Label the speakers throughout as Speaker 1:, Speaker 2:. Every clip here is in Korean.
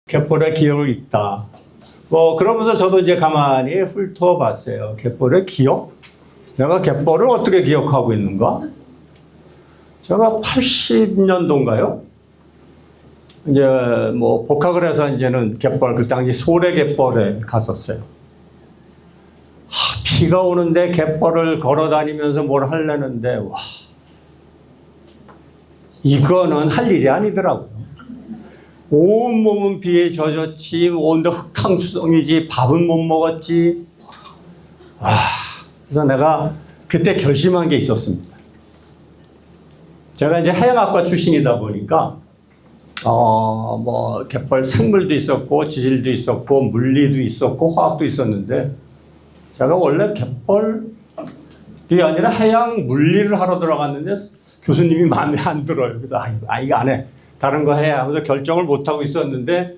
Speaker 1: 갯벌의 기억이 있다. 그러면서 저도 이제 가만히 훑어봤어요. 갯벌의 기억? 내가 갯벌을 어떻게 기억하고 있는가? 제가 80년도인가요? 이제 복학을 해서 이제는 갯벌, 그 당시 소래 갯벌에 갔었어요. 비가 오는데 갯벌을 걸어 다니면서 뭘 하려는데, 와, 이거는 할 일이 아니더라고요. 온몸은 비에 젖었지, 온도 흙탕수성이지, 밥은 못 먹었지. 그래서 내가 그때 결심한 게 있었습니다. 제가 이제 해양학과 출신이다 보니까, 갯벌 생물도 있었고, 지질도 있었고, 물리도 있었고, 화학도 있었는데, 제가 원래 갯벌이 아니라 해양 물리를 하러 들어갔는데, 교수님이 마음에 안 들어요. 그래서, 이거 안 해. 다른 거 해야 하면서 결정을 못하고 있었는데,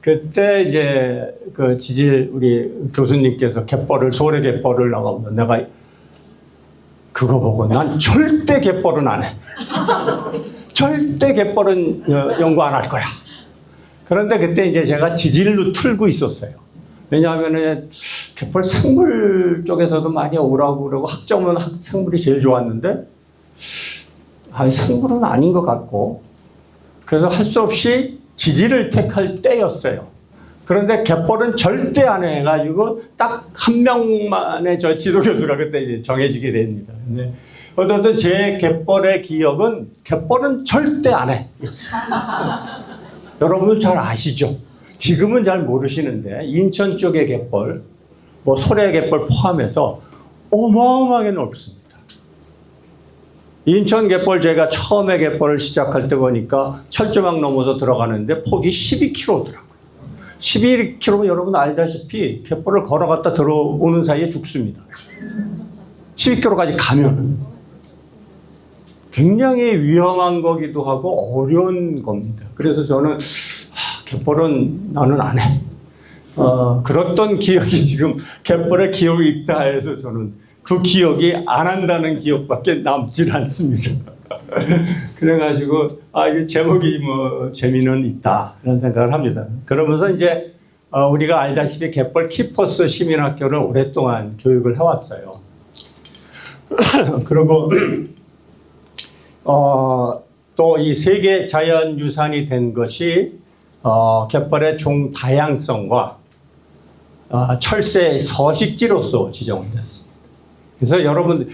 Speaker 1: 그때 이제 그 지질 우리 교수님께서 소래 갯벌을 나가면 내가 그거 보고 난 절대 갯벌은 안 해. 절대 갯벌은 연구 안 할 거야. 그런데 그때 이제 제가 지질로 틀고 있었어요. 왜냐하면 갯벌 생물 쪽에서도 많이 오라고 그러고 학점은 생물이 제일 좋았는데, 생물은 아닌 것 같고, 그래서 할 수 없이 지질을 택할 때였어요. 그런데 갯벌은 절대 안 해가지고 딱 한 명만의 저 지도교수가 그때 이제 정해지게 됩니다. 근데 어쨌든 제 갯벌의 기억은 갯벌은 절대 안 해. 여러분들 잘 아시죠? 지금은 잘 모르시는데 인천 쪽의 갯벌, 소래 갯벌 포함해서 어마어마하게 넓습니다. 인천 갯벌 제가 처음에 갯벌을 시작할 때 보니까 철조망 넘어서 들어가는데 폭이 12km더라고요. 12km면 여러분 알다시피 갯벌을 걸어갔다 들어오는 사이에 죽습니다. 12km까지 가면 굉장히 위험한 거기도 하고 어려운 겁니다. 그래서 저는 갯벌은 나는 안 해. 그랬던 기억이 지금 갯벌의 기억이 있다 해서 저는 그 기억이 안 한다는 기억밖에 남질 않습니다. 그래가지고, 이 제목이 재미는 있다. 이런 생각을 합니다. 그러면서 이제, 우리가 알다시피 갯벌 키퍼스 시민학교를 오랫동안 교육을 해왔어요. 그리고, 또 이 세계 자연유산이 된 것이, 갯벌의 종 다양성과 철새 서식지로서 지정이 됐습니다. 그래서 여러분,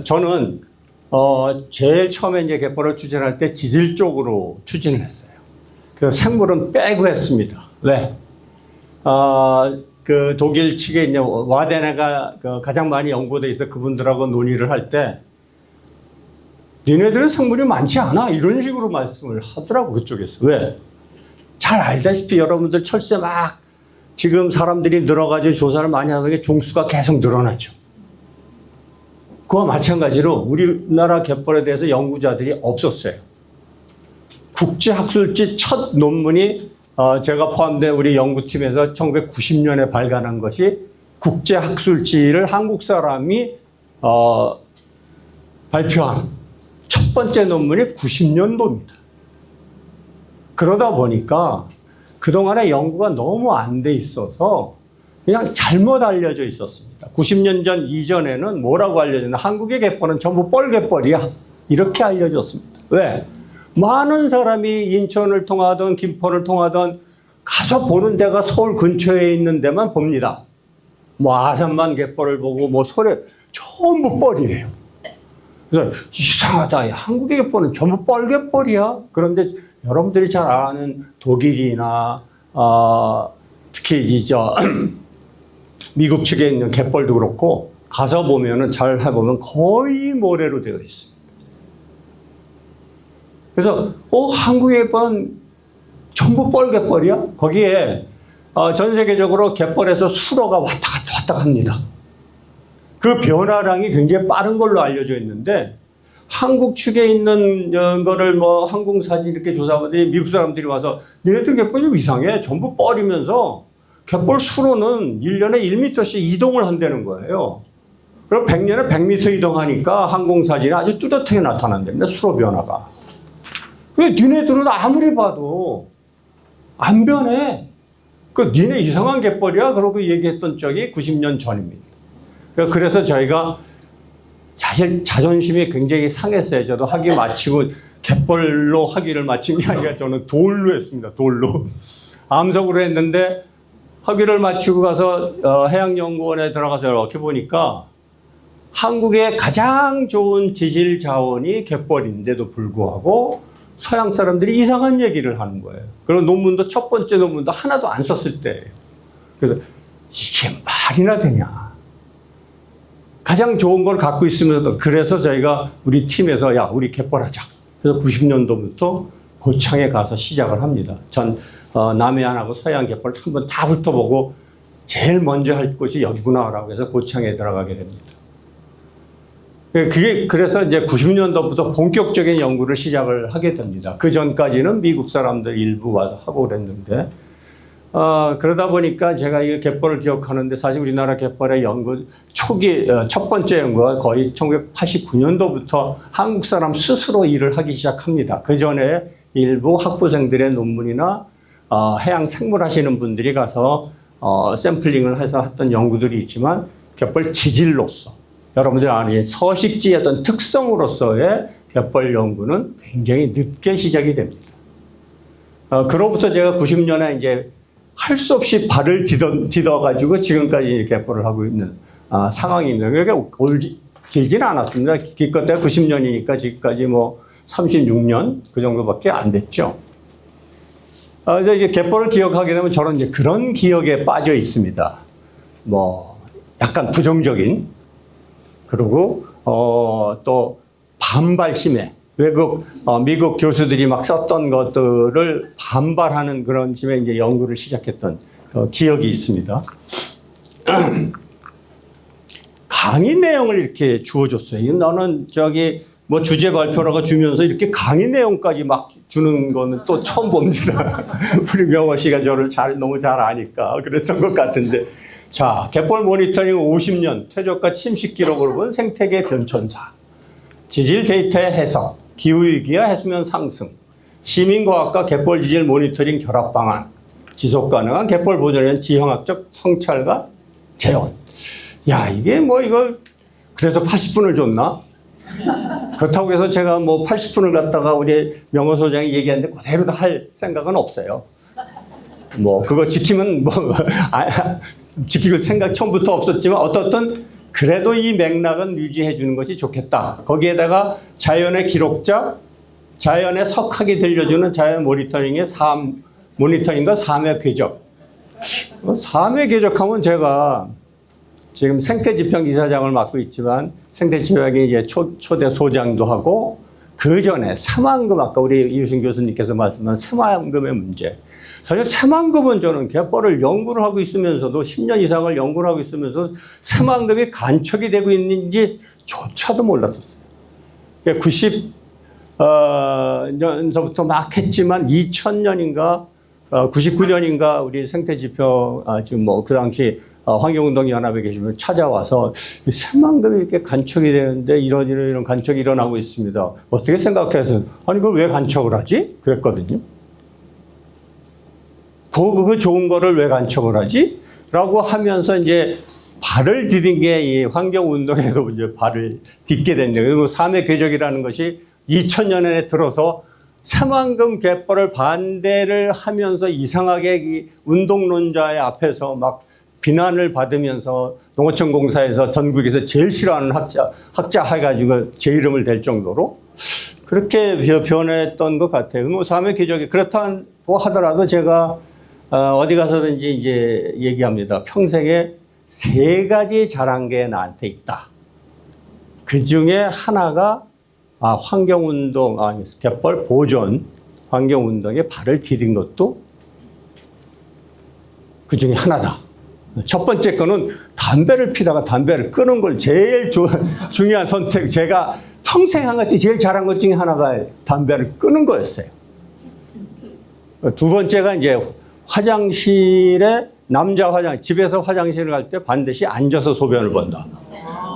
Speaker 1: 저는, 제일 처음에 이제 갯벌을 추진할 때 지질 쪽으로 추진을 했어요. 그래서 생물은 빼고 했습니다. 왜? 그 독일 측에 이제 와데네가 가장 많이 연구돼 있어 그분들하고 논의를 할 때, 니네들은 생물이 많지 않아? 이런 식으로 말씀을 하더라고, 그쪽에서. 왜? 잘 알다시피 여러분들 철새 지금 사람들이 늘어가지고 조사를 많이 하는 게 종수가 계속 늘어나죠. 그와 마찬가지로 우리나라 갯벌에 대해서 연구자들이 없었어요. 국제학술지 첫 논문이 제가 포함된 우리 연구팀에서 1990년에 발간한 것이 국제학술지를 한국 사람이 발표한 첫 번째 논문이 90년도입니다. 그러다 보니까 그동안의 연구가 너무 안 돼 있어서 그냥 잘못 알려져 있었습니다. 90년 전 이전에는 뭐라고 알려졌나? 한국의 갯벌은 전부 뻘갯벌이야. 이렇게 알려졌습니다. 왜? 많은 사람이 인천을 통하든 김포를 통하든 가서 보는 데가 서울 근처에 있는 데만 봅니다. 아산만 갯벌을 보고 소래 전부 뻘이래요. 그래서 이상하다. 한국의 갯벌은 전부 뻘갯벌이야. 그런데 여러분들이 잘 아는 독일이나 특히 미국 측에 있는 갯벌도 그렇고 가서 보면은 잘 해보면 거의 모래로 되어 있습니다. 그래서 한국의 갯벌은 전부 뻘갯벌이야? 거기에 전 세계적으로 갯벌에서 수로가 왔다 갔다 합니다. 그 변화량이 굉장히 빠른 걸로 알려져 있는데 한국 측에 있는 거를 항공사진 이렇게 조사하더니 미국 사람들이 와서 너희들 갯벌이 좀 이상해. 전부 뻘이면서 갯벌 수로는 1년에 1m씩 이동을 한다는 거예요. 그럼 100년에 100m 이동하니까 항공사진이 아주 뚜렷하게 나타난답니다. 수로 변화가. 근데 니네들은 아무리 봐도 안 변해. 그 니네 이상한 갯벌이야? 그러고 얘기했던 적이 90년 전입니다. 그래서 저희가 사실 자존심이 굉장히 상했어요. 저도 학위 마치고 갯벌로 학위를 마친 게 아니라 저는 돌로 했습니다. 돌로. 암석으로 했는데 학위를 마치고 가서 해양연구원에 들어가서 이렇게 보니까 한국의 가장 좋은 지질 자원이 갯벌인데도 불구하고 서양 사람들이 이상한 얘기를 하는 거예요. 그런 논문도 첫 번째 논문도 하나도 안 썼을 때예요. 그래서 이게 말이나 되냐. 가장 좋은 걸 갖고 있으면서도 그래서 저희가 우리 팀에서 야 우리 갯벌하자. 그래서 90년도부터 고창에 가서 시작을 합니다. 전 남해안하고 서해안 갯벌 한번 다 훑어보고 제일 먼저 할 곳이 여기구나라고 해서 고창에 들어가게 됩니다. 그래서 이제 90년도부터 본격적인 연구를 시작을 하게 됩니다. 그 전까지는 미국 사람들 일부 와서 하고 그랬는데, 그러다 보니까 제가 이 갯벌을 기억하는데 사실 우리나라 갯벌의 연구 초기, 첫 번째 연구가 거의 1989년도부터 한국 사람 스스로 일을 하기 시작합니다. 그 전에 일부 학부생들의 논문이나 해양 생물 하시는 분들이 가서 샘플링을 해서 했던 연구들이 있지만 갯벌 지질로서 여러분들 아는 서식지의 어떤 특성으로서의 갯벌 연구는 굉장히 늦게 시작이 됩니다. 그로부터 제가 90년에 이제 할 수 없이 발을 디뎌가지고 지금까지 갯벌을 하고 있는 상황입니다. 그러니까 길지는 않았습니다. 기껏해야 90년이니까 지금까지 뭐 36년 그 정도밖에 안 됐죠. 이제 갯벌을 기억하게 되면 저는 이제 그런 기억에 빠져 있습니다. 뭐 약간 부정적인 그리고 또 반발심에 미국 교수들이 막 썼던 것들을 반발하는 그런 심에 이제 연구를 시작했던 기억이 있습니다. 강의 내용을 이렇게 주어줬어요. 너는 저기 뭐 주제 발표라고 주면서 이렇게 강의 내용까지 막 주는 거는 또 처음 봅니다. 우리 명호 씨가 저를 너무 잘 아니까 그랬던 것 같은데. 자, 갯벌 모니터링 50년 최저가 침식 기록을 본 생태계 변천사, 지질 데이터의 해석, 기후위기와 해수면 상승, 시민과학과 갯벌 지질 모니터링 결합 방안, 지속 가능한 갯벌 보존에 대한 지형학적 성찰과 재원. 야, 이게 뭐 이걸 그래서 80분을 줬나? 그렇다고 해서 제가 뭐 80분을 갖다가 우리 명호 소장이 얘기하는데 그대로 다 할 생각은 없어요. 뭐 그거 지키면 뭐 지키고 생각 처음부터 없었지만 어떻든 그래도 이 맥락은 유지해 주는 것이 좋겠다. 거기에다가 자연의 기록자, 자연의 석학이 들려주는 자연 모니터링의 모니터링과 삶의 궤적. 삶의 궤적하면 제가 지금 생태지평 이사장을 맡고 있지만 생태지평의 이제 초대 소장도 하고 그 전에 새만금 아까 우리 이유신 교수님께서 말씀한 새만금의 문제. 사실 새만금은 저는 갯벌을 연구를 하고 있으면서도 10년 이상을 연구를 하고 있으면서 새만금이 간척이 되고 있는지조차도 몰랐었어요. 90년서부터 막 했지만 2000년인가 99년인가 우리 생태지평 지금 뭐 그 당시 환경운동연합에 계시면 찾아와서 새만금이 이렇게 간척이 되는데 이런 간척이 일어나고 있습니다. 어떻게 생각해서 아니 그걸 왜 간척을 하지? 그랬거든요. 그 좋은 거를 왜 간척을 하지? 라고 하면서 이제 발을 디딘 게 이 환경운동에도 이제 발을 딛게 됐네요. 그리고 삶의 궤적이라는 것이 2000년에 들어서 새만금 갯벌을 반대를 하면서 이상하게 이 운동론자의 앞에서 막 비난을 받으면서 농어촌 공사에서 전국에서 제일 싫어하는 학자 해가지고 제 이름을 댈 정도로 그렇게 변했던 것 같아요. 뭐 삶의 궤적이 그렇다고 하더라도 제가 어디 가서든지 이제 얘기합니다. 평생에 3가지 잘한 게 나한테 있다. 그 중에 하나가 환경운동, 갯벌 보존 환경운동에 발을 디딘 것도 그 중에 하나다. 첫 번째 거는 담배를 피다가 담배를 끊은 걸 제일 중요한 선택. 제가 평생 한 것 중에 제일 잘한 것 중에 하나가 담배를 끊은 거였어요. 두 번째가 이제 화장실에 남자 집에서 화장실을 갈 때 반드시 앉아서 소변을 본다.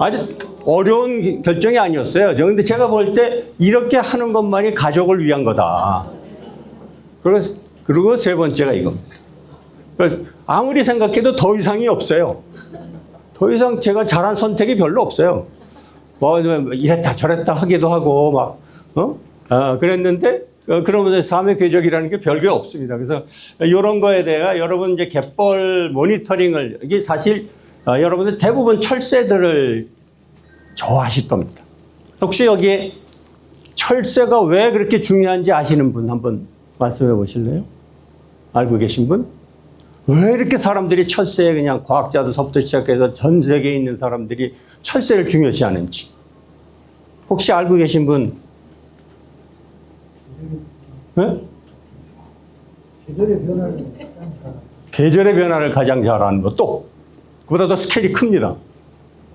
Speaker 1: 아주 어려운 결정이 아니었어요. 그런데 제가 볼 때 이렇게 하는 것만이 가족을 위한 거다. 그리고 세 번째가 이겁니다. 아무리 생각해도 더 이상이 없어요. 더 이상 제가 잘한 선택이 별로 없어요. 뭐 이랬다 저랬다 하기도 하고 막 그랬는데 그러면서 삶의 궤적이라는 게 별게 없습니다. 그래서 이런 거에 대해 여러분 이제 갯벌 모니터링을 이게 사실 여러분들 대부분 철새들을 좋아하실 겁니다. 혹시 여기에 철새가 왜 그렇게 중요한지 아시는 분 한번 말씀해 보실래요? 알고 계신 분? 왜 이렇게 사람들이 철새에 그냥 과학자들서부터 시작해서 전 세계에 있는 사람들이 철새를 중요시 하는지 혹시 알고 계신 분? 네? 계절의 변화를 가장 잘하는 거. 또 그보다 더 스케일이 큽니다.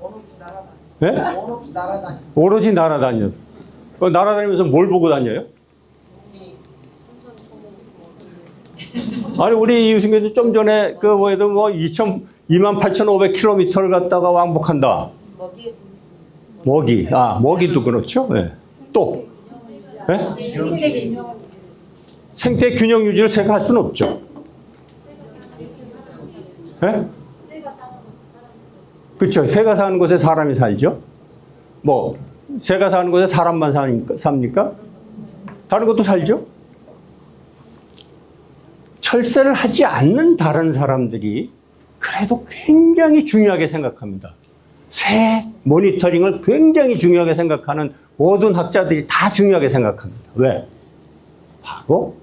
Speaker 2: 오로지 날아다녀.
Speaker 1: 네? 오로지 날아다녀. 날아다니면서 뭘 보고 다녀요? 아니 우리 이우승 교수 좀 전에 그 뭐에도 뭐 28,500km를 갔다가 왕복한다. 먹이. 먹이도 그렇죠. 네. 또 네? 생태 균형 유지를 새가 할 수는 없죠. 네? 그렇죠. 새가 사는 곳에 사람이 살죠. 뭐 새가 사는 곳에 사람만 삽니까? 다른 것도 살죠. 철새를 하지 않는 다른 사람들이 그래도 굉장히 중요하게 생각합니다. 새 모니터링을 굉장히 중요하게 생각하는 모든 학자들이 다 중요하게 생각합니다. 왜? 바로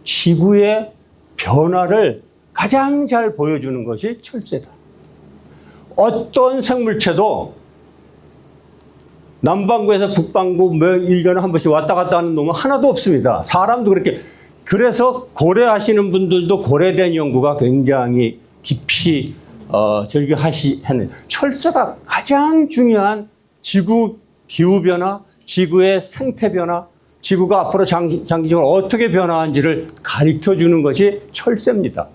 Speaker 1: 지구의 변화를 가장 잘 보여주는 것이 철새다. 어떤 생물체도 남반구에서 북반구 1년에 한 번씩 왔다 갔다 하는 놈은 하나도 없습니다. 사람도 그렇게. 그래서 고려하시는 분들도 고려된 연구가 굉장히 깊이 즐겨하시는 철새가 가장 중요한 지구 기후변화, 지구의 생태변화, 지구가 앞으로 장기적으로 어떻게 변화하는지를 가르쳐주는 것이 철새입니다.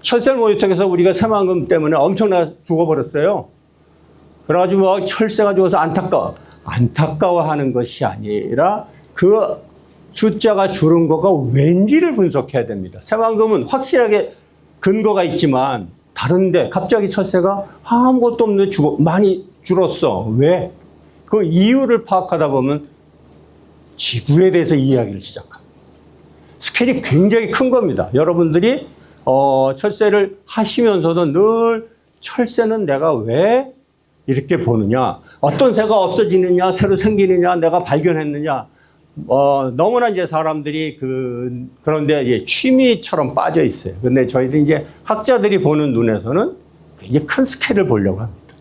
Speaker 1: 철새를 모니터링해서 우리가 새만금 때문에 엄청나게 죽어버렸어요. 그래가지고 철새가 죽어서 안타까워하는 것이 아니라 그 숫자가 줄은 거가 왠지를 분석해야 됩니다. 새만금은 확실하게 근거가 있지만 다른데 갑자기 철새가 아무것도 없는데 많이 줄었어. 왜? 그 이유를 파악하다 보면 지구에 대해서 이야기를 시작합니다. 스케일이 굉장히 큰 겁니다. 여러분들이 철새를 하시면서도 늘 철새는 내가 왜 이렇게 보느냐, 어떤 새가 없어지느냐, 새로 생기느냐, 내가 발견했느냐. 너무나 이제 사람들이 그런데 이제 취미처럼 빠져 있어요. 근데 저희들 이제 학자들이 보는 눈에서는 굉장히 큰 스케일을 보려고 합니다.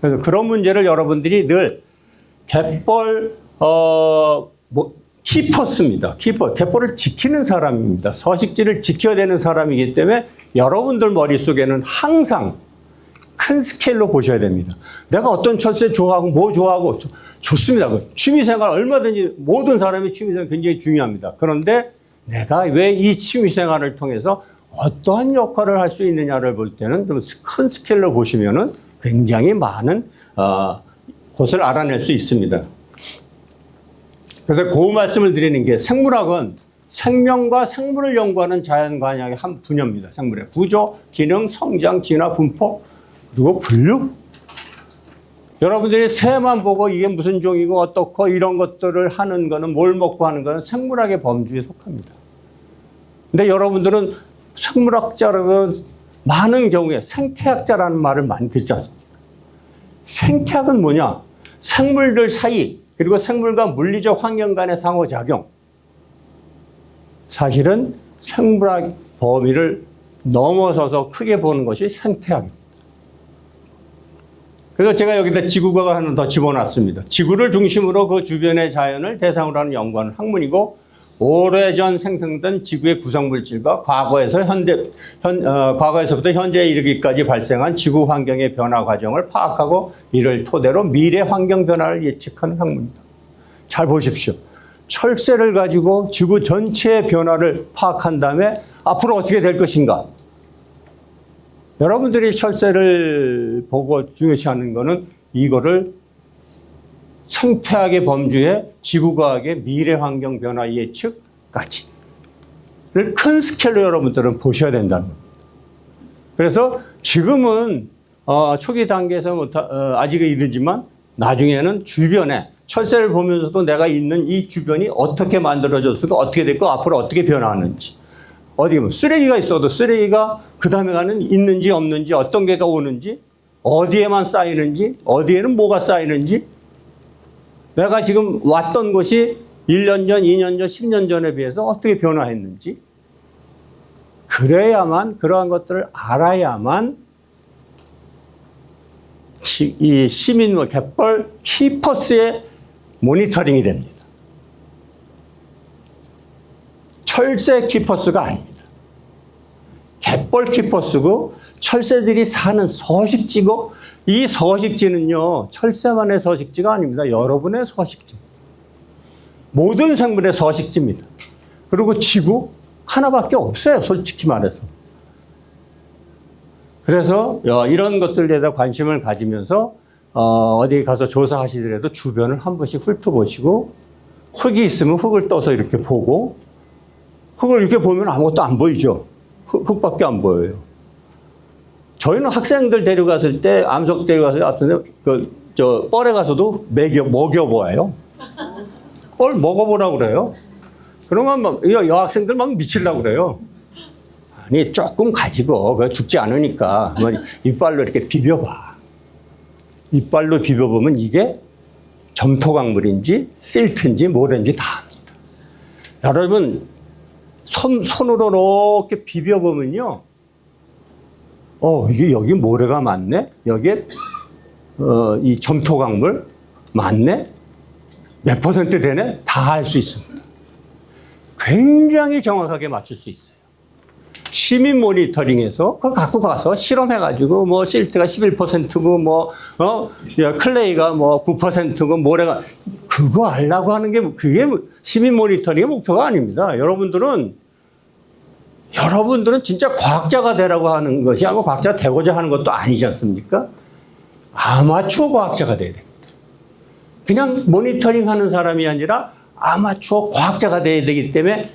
Speaker 1: 그래서 그런 문제를 여러분들이 늘 갯벌, 키퍼스입니다. 갯벌을 지키는 사람입니다. 서식지를 지켜야 되는 사람이기 때문에 여러분들 머릿속에는 항상 큰 스케일로 보셔야 됩니다. 내가 어떤 철새 좋아하고 뭐 좋아하고 좋습니다. 취미생활 얼마든지 모든 사람의 취미생활 굉장히 중요합니다. 그런데 내가 왜 이 취미생활을 통해서 어떠한 역할을 할 수 있느냐를 볼 때는 좀 큰 스케일로 보시면은 굉장히 많은 것을 알아낼 수 있습니다. 그래서 그 말씀을 드리는 게 생물학은 생명과 생물을 연구하는 자연과학의 한 분야입니다. 생물의 구조, 기능, 성장, 진화, 분포, 그리고 분류. 여러분들이 새만 보고 이게 무슨 종이고 어떻고 이런 것들을 하는 거는 뭘 먹고 하는 거는 생물학의 범주에 속합니다. 근데 여러분들은 생물학자라는 많은 경우에 생태학자라는 말을 많이 듣지 않습니까? 생태학은 뭐냐? 생물들 사이 그리고 생물과 물리적 환경 간의 상호작용. 사실은 생물학 범위를 넘어서서 크게 보는 것이 생태학입니다. 그래서 제가 여기다 지구과학 하나 더 집어놨습니다. 지구를 중심으로 그 주변의 자연을 대상으로 하는 연구하는 학문이고 오래전 생성된 지구의 구성물질과 과거에서부터 현재에 이르기까지 발생한 지구 환경의 변화 과정을 파악하고 이를 토대로 미래 환경 변화를 예측하는 학문입니다. 잘 보십시오. 철새를 가지고 지구 전체의 변화를 파악한 다음에 앞으로 어떻게 될 것인가. 여러분들이 철새를 보고 중요시하는 거는 이거를 생태학의 범주에 지구과학의 미래 환경 변화 예측까지. 큰 스케일로 여러분들은 보셔야 된다는 겁니다. 그래서 지금은 초기 단계에서 아직은 이르지만 나중에는 주변에 철새를 보면서도 내가 있는 이 주변이 어떻게 만들어졌을까, 어떻게 됐고 앞으로 어떻게 변화하는지, 어디 뭐 쓰레기가 있어도 쓰레기가 그 다음에 가는 있는지 없는지, 어떤 게가 오는지, 어디에만 쌓이는지, 어디에는 뭐가 쌓이는지, 내가 지금 왔던 곳이 1년 전, 2년 전, 10년 전에 비해서 어떻게 변화했는지, 그래야만, 그러한 것들을 알아야만 이 시민 갯벌 키퍼스의 모니터링이 됩니다. 철새 키퍼스가 아닙니다. 갯벌 키퍼스고 철새들이 사는 서식지고, 이 서식지는요 철새만의 서식지가 아닙니다. 여러분의 서식지, 모든 생물의 서식지입니다. 그리고 지구 하나밖에 없어요, 솔직히 말해서. 그래서 이런 것들에 대해서 관심을 가지면서 어디 가서 조사하시더라도 주변을 한 번씩 훑어보시고, 흙이 있으면 흙을 떠서 이렇게 보고, 흙을 이렇게 보면 아무것도 안 보이죠. 흙밖에 안 보여요. 저희는 학생들 데려갔을 때, 암석 데려갔을 때, 뻘에 가서도 먹여보아요. 뻘 먹어보라고 그래요. 그러면 막, 여학생들 막 미치려고 그래요. 아니, 조금 가지고, 죽지 않으니까, 이빨로 이렇게 비벼봐. 이빨로 비벼보면 이게 점토광물인지, 실트인지, 뭐든지 다 압니다. 여러분, 손으로 이렇게 비벼보면요. 이게 여기 모래가 많네? 여기에, 이 점토광물 많네? 몇 퍼센트 되네? 다 알 수 있습니다. 굉장히 정확하게 맞출 수 있어요. 시민 모니터링에서 그거 갖고 가서 실험해가지고 뭐 실트가 11%고 클레이가 9%고 모래가, 그거 알라고 하는 게 그게 시민 모니터링의 목표가 아닙니다. 여러분들은 진짜 과학자가 되라고 하는 것이 아니고 과학자가 되고자 하는 것도 아니지 않습니까? 아마추어 과학자가 돼야 됩니다. 그냥 모니터링 하는 사람이 아니라 아마추어 과학자가 돼야 되기 때문에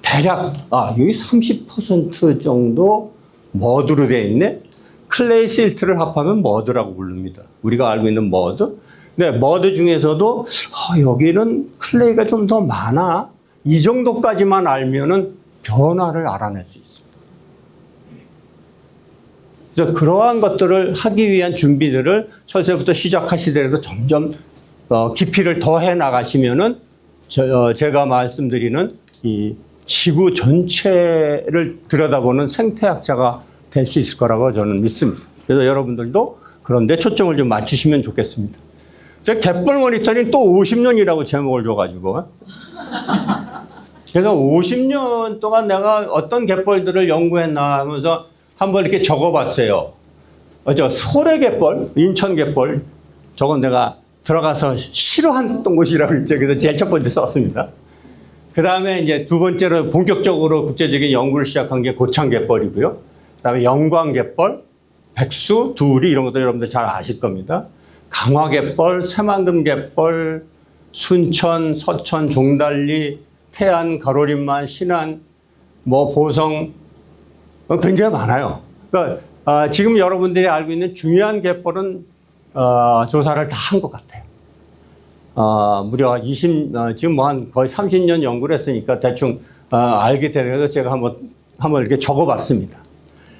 Speaker 1: 대략 여기 30% 정도 머드로 되어 있네. 클레이 실트를 합하면 머드라고 부릅니다. 우리가 알고 있는 머드. 네, 머드 중에서도 여기는 클레이가 좀 더 많아. 이 정도까지만 알면은 변화를 알아낼 수 있습니다. 그래서 그러한 것들을 하기 위한 준비들을 철새부터 시작하시더라도 점점 깊이를 더해 나가시면은 제가 말씀드리는 이 지구 전체를 들여다보는 생태학자가 될 수 있을 거라고 저는 믿습니다. 그래서 여러분들도 그런 데 초점을 좀 맞추시면 좋겠습니다. 제가 갯벌 모니터링 또 50년이라고 제목을 줘가지고. 그래서 50년 동안 내가 어떤 갯벌들을 연구했나 하면서 한번 이렇게 적어봤어요. 소래 갯벌, 인천 갯벌, 저건 내가 들어가서 싫어했던 곳이라고 했죠. 그래서 제일 첫 번째 썼습니다. 그 다음에 이제 두 번째로 본격적으로 국제적인 연구를 시작한 게 고창갯벌이고요. 그 다음에 영광갯벌, 백수, 두리 이런 것도 여러분들 잘 아실 겁니다. 강화갯벌, 새만금갯벌, 순천, 서천, 종달리, 태안, 가로림만, 신안, 보성, 굉장히 많아요. 그러니까 지금 여러분들이 알고 있는 중요한 갯벌은 조사를 다 한 것 같아요. 무려 지금 한 거의 30년 연구를 했으니까 대충 알게 되어서 제가 한번 이렇게 적어봤습니다.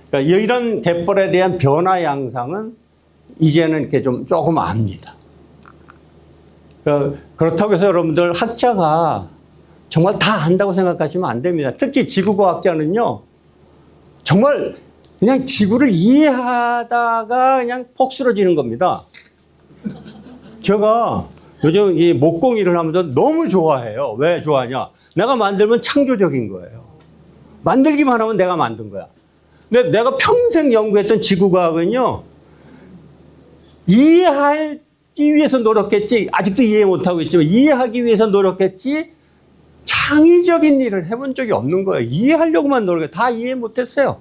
Speaker 1: 그러니까 이런 갯벌에 대한 변화 양상은 이제는 이렇게 조금 압니다. 그렇다고 해서 여러분들 학자가 정말 다 안다고 생각하시면 안 됩니다. 특히 지구과학자는요, 정말 그냥 지구를 이해하다가 그냥 폭 쓰러지는 겁니다. 제가 요즘 이 목공일을 하면서 너무 좋아해요. 왜 좋아하냐? 내가 만들면 창조적인 거예요. 만들기만 하면 내가 만든 거야. 근데 내가 평생 연구했던 지구과학은요, 이해하기 위해서 노력했지, 아직도 이해 못하고 있지만 이해하기 위해서 노력했지, 창의적인 일을 해본 적이 없는 거예요. 이해하려고만 노력해. 다 이해 못했어요.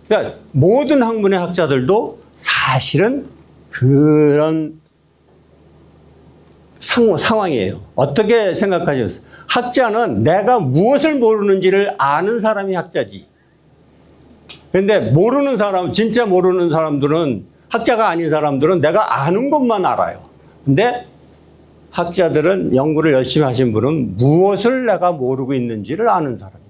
Speaker 1: 그러니까 모든 학문의 학자들도 사실은 그런 상황이에요. 어떻게 생각하셨어요? 학자는 내가 무엇을 모르는지를 아는 사람이 학자지. 근데 모르는 사람, 진짜 모르는 사람들은, 학자가 아닌 사람들은 내가 아는 것만 알아요. 근데 학자들은, 연구를 열심히 하신 분은 무엇을 내가 모르고 있는지를 아는 사람입니다.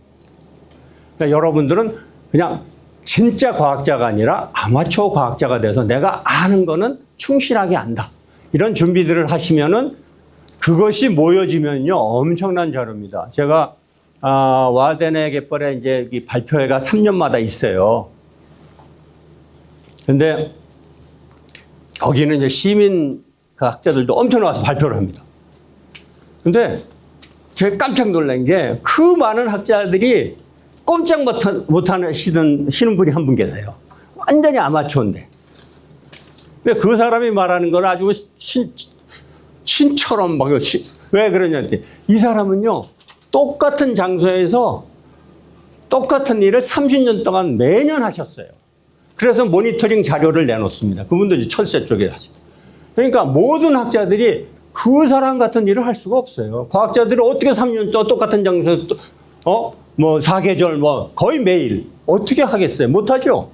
Speaker 1: 그러니까 여러분들은 그냥 진짜 과학자가 아니라 아마추어 과학자가 돼서 내가 아는 거는 충실하게 안다. 이런 준비들을 하시면은 그것이 모여지면요, 엄청난 자료입니다. 제가 와덴의 갯벌에 이제 발표회가 3년마다 있어요. 근데 거기는 이제 시민 학자들도 엄청 나와서 발표를 합니다. 근데 제가 깜짝 놀란 게 그 많은 학자들이 꼼짝 못하시는 분이 한 분 계세요. 완전히 아마추어인데. 근데 그 사람이 말하는 건 아주 신처럼 막, 왜 그러냐 했더니 이 사람은요, 똑같은 장소에서 똑같은 일을 30년 동안 매년 하셨어요. 그래서 모니터링 자료를 내놓습니다. 그분도 이제 철새 쪽에 하시죠. 그러니까 모든 학자들이 그 사람 같은 일을 할 수가 없어요. 과학자들이 어떻게 3년 동안 똑같은 장소에서 뭐 사계절 뭐 거의 매일 어떻게 하겠어요? 못하죠.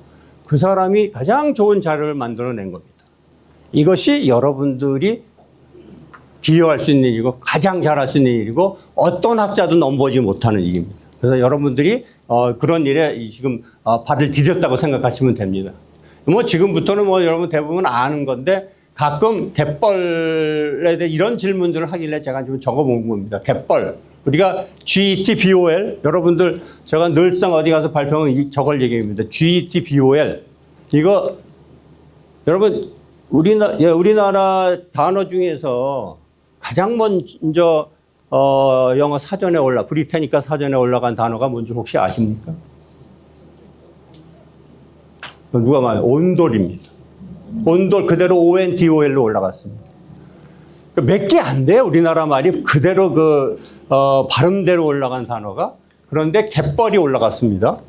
Speaker 1: 그 사람이 가장 좋은 자료를 만들어낸 겁니다. 이것이 여러분들이 비교할 수 있는 일이고 가장 잘할 수 있는 일이고 어떤 학자도 넘보지 못하는 일입니다. 그래서 여러분들이 그런 일에 지금 발을 디뎠다고 생각하시면 됩니다. 뭐 지금부터는 뭐 여러분 대부분 아는 건데 가끔 갯벌에 대해 이런 질문들을 하길래 제가 좀 적어본 겁니다. 갯벌. 우리가 GET, BOL. 여러분들 제가 늘상 어디 가서 발표하면 저걸 얘기합니다. GET, BOL. 이거 여러분 우리나라 단어 중에서 가장 먼저 영어 사전에 브리테니카 사전에 올라간 단어가 뭔지 혹시 아십니까? 누가 말해요? 온돌입니다. 온돌 그대로 ONDOL로 올라갔습니다. 몇 개 안 돼요. 우리나라 말이 그대로 발음대로 올라간 단어가. 그런데 갯벌이 올라갔습니다.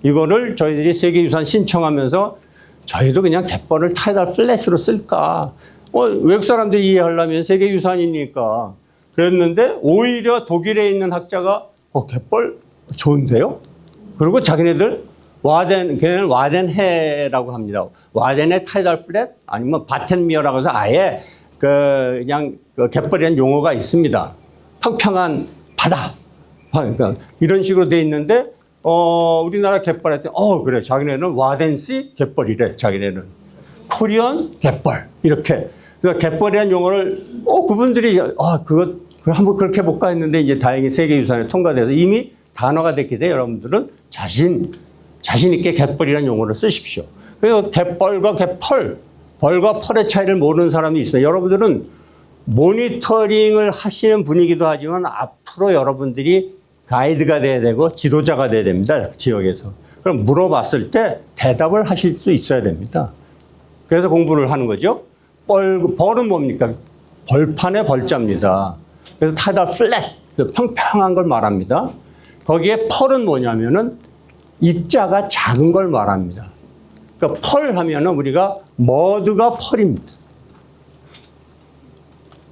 Speaker 1: 이거를 저희들이 세계유산 신청하면서 저희도 그냥 갯벌을 타이달 플랫으로 쓸까. 외국 사람들이 이해하려면 세계유산이니까. 그랬는데 오히려 독일에 있는 학자가 갯벌 좋은데요? 그리고 자기네들 걔네는 와덴해라고 합니다. 와덴의 타이달 플랫 아니면 바텐미어라고 해서 아예 그냥 갯벌이라는 용어가 있습니다. 평평한 바다. 그러니까 이런 식으로 돼 있는데 우리나라 갯벌 했더니 그래 자기네는 와덴시 갯벌이래. 자기네는 코리안 갯벌 이렇게. 그러니까 갯벌이라는 용어를 그분들이 그거 한번 그렇게 해볼까 했는데 이제 다행히 세계유산에 통과돼서 이미 단어가 됐기 때문에 여러분들은 자신 있게 갯벌이라는 용어를 쓰십시오. 그래서 갯벌과 갯펄, 벌과 펄의 차이를 모르는 사람이 있어요. 여러분들은 모니터링을 하시는 분이기도 하지만 앞으로 여러분들이 가이드가 돼야 되고 지도자가 돼야 됩니다. 지역에서. 그럼 물어봤을 때 대답을 하실 수 있어야 됩니다. 그래서 공부를 하는 거죠. 벌은 뭡니까? 벌판의 벌자입니다. 그래서 타이달 플랫, 평평한 걸 말합니다. 거기에 펄은 뭐냐면은 입자가 작은 걸 말합니다. 그러니까 펄 하면은 우리가 머드가 펄입니다.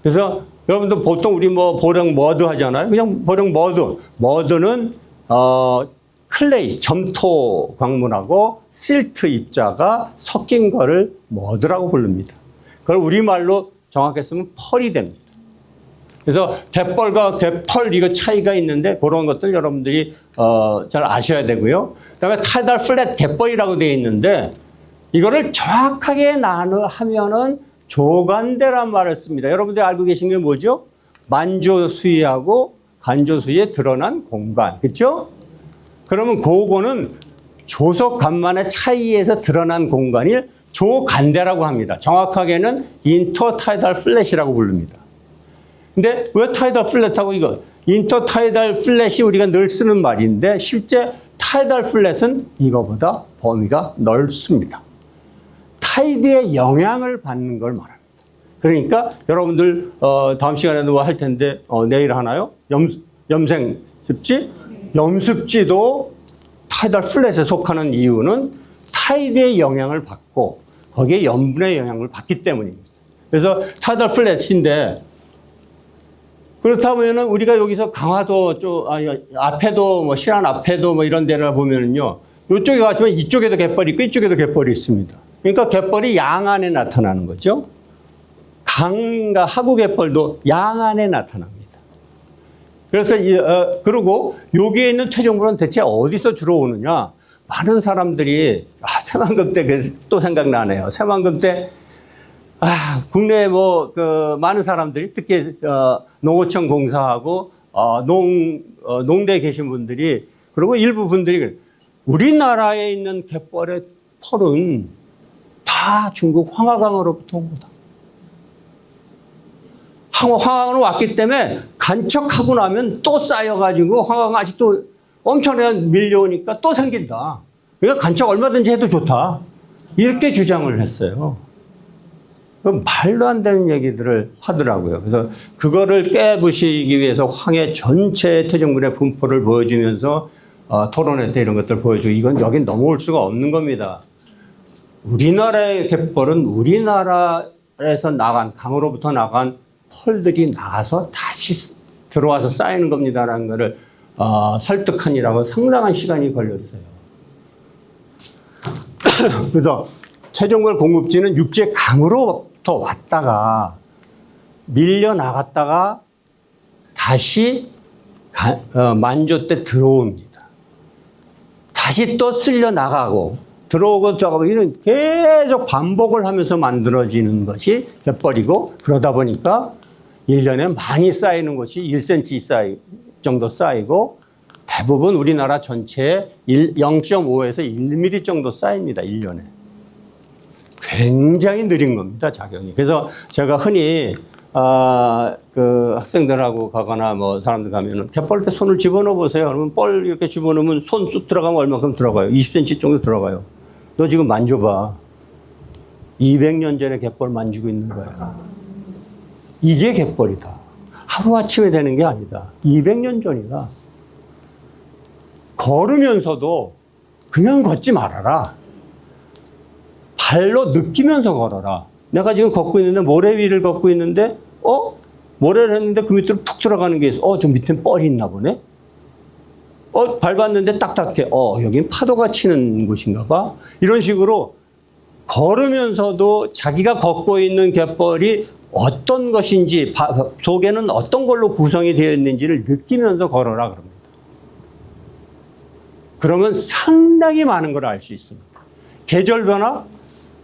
Speaker 1: 그래서 여러분들 보통 우리 보령 머드 하잖아요. 그냥 보령 머드. 머드는 클레이, 점토 광물하고 실트 입자가 섞인 거를 머드라고 부릅니다. 그걸 우리말로 정확히 쓰면 펄이 됩니다. 그래서 갯벌과 갯펄 이거 차이가 있는데 그런 것들 여러분들이 잘 아셔야 되고요. 그다음에 타이달 플랫 갯벌이라고 되어 있는데 이거를 정확하게 하면은 조간대란 말을 씁니다. 여러분들이 알고 계신 게 뭐죠? 만조수위하고 간조수위에 드러난 공간. 그렇죠? 그러면 그거는 조석간만의 차이에서 드러난 공간을 조간대라고 합니다. 정확하게는 인터타이달 플랫이라고 부릅니다. 근데 왜 타이달 플랫하고 이거 인터타이달 플랫이 우리가 늘 쓰는 말인데 실제 타이달 플랫은 이거보다 범위가 넓습니다. 타이드의 영향을 받는 걸 말합니다. 그러니까 여러분들 다음 시간에도 할 텐데 내일 하나요? 염생 습지? 염습지도 타이달 플랫에 속하는 이유는 타이드의 영향을 받고 거기에 염분의 영향을 받기 때문입니다. 그래서 타달 플랫인데, 그렇다면은 우리가 여기서 강화도 앞에도 뭐 신안 앞에도 뭐 이런 데를 보면은요, 이쪽에 가시면 이쪽에도 갯벌이 있고 이쪽에도 갯벌이 있습니다. 그러니까 갯벌이 양안에 나타나는 거죠. 강과 하구 갯벌도 양안에 나타납니다. 그래서 그리고 여기에 있는 퇴적물은 대체 어디서 주로 오느냐? 많은 사람들이 새만금 때 또 생각나네요. 새만금 때 국내에 많은 사람들이 특히 농어촌 공사하고 농대에 계신 분들이, 그리고 일부 분들이 우리나라에 있는 갯벌의 펄은 다 중국 황하강으로부터 온 거다. 황하강으로 왔기 때문에 간척하고 나면 또 쌓여가지고 황하강 아직도 엄청나게 밀려오니까 또 생긴다. 그러니까 간척 얼마든지 해도 좋다. 이렇게 주장을 했어요. 말도 안 되는 얘기들을 하더라고요. 그래서 그거를 깨부시기 위해서 황해 전체 퇴적물의 분포를 보여주면서 토론회 때 이런 것들 보여주고, 이건 여긴 넘어올 수가 없는 겁니다. 우리나라의 갯벌은 우리나라에서 나간, 강으로부터 나간 펄들이 나가서 다시 들어와서 쌓이는 겁니다라는 것을 설득하느라고 상당한 시간이 걸렸어요. 그래서 퇴적물 공급지는 육지의 강으로부터 왔다가 밀려 나갔다가 다시 만조 때 들어옵니다. 다시 또 쓸려 나가고 들어오고 들어가고 이런 계속 반복을 하면서 만들어지는 것이 갯벌이고, 그러다 보니까 1년에 많이 쌓이는 것이 1cm 정도 쌓이고, 대부분 우리나라 전체에 0.5에서 1mm 정도 쌓입니다. 1년에. 굉장히 느린 겁니다, 작용이. 그래서 제가 흔히 학생들하고 가거나 뭐 사람들 가면은 갯벌 때 손을 집어넣어 보세요. 그러면 뻘 이렇게 집어넣으면 손 쑥 들어가면 얼마큼 들어가요? 20cm 정도 들어가요. 너 지금 만져봐. 200년 전에 갯벌 만지고 있는 거야. 이게 갯벌이다. 하루아침에 되는 게 아니다. 200년 전이다. 걸으면서도 그냥 걷지 말아라. 발로 느끼면서 걸어라. 내가 지금 걷고 있는데, 모래 위를 걷고 있는데, 모래를 했는데 그 밑으로 푹 들어가는 게 있어. 저 밑에 뻘이 있나 보네? 밟았는데 딱딱해. 여긴 파도가 치는 곳인가 봐. 이런 식으로 걸으면서도 자기가 걷고 있는 갯벌이 어떤 것인지, 속에는 어떤 걸로 구성이 되어 있는지를 느끼면서 걸어라 그럽니다. 그러면 상당히 많은 걸 알 수 있습니다. 계절 변화?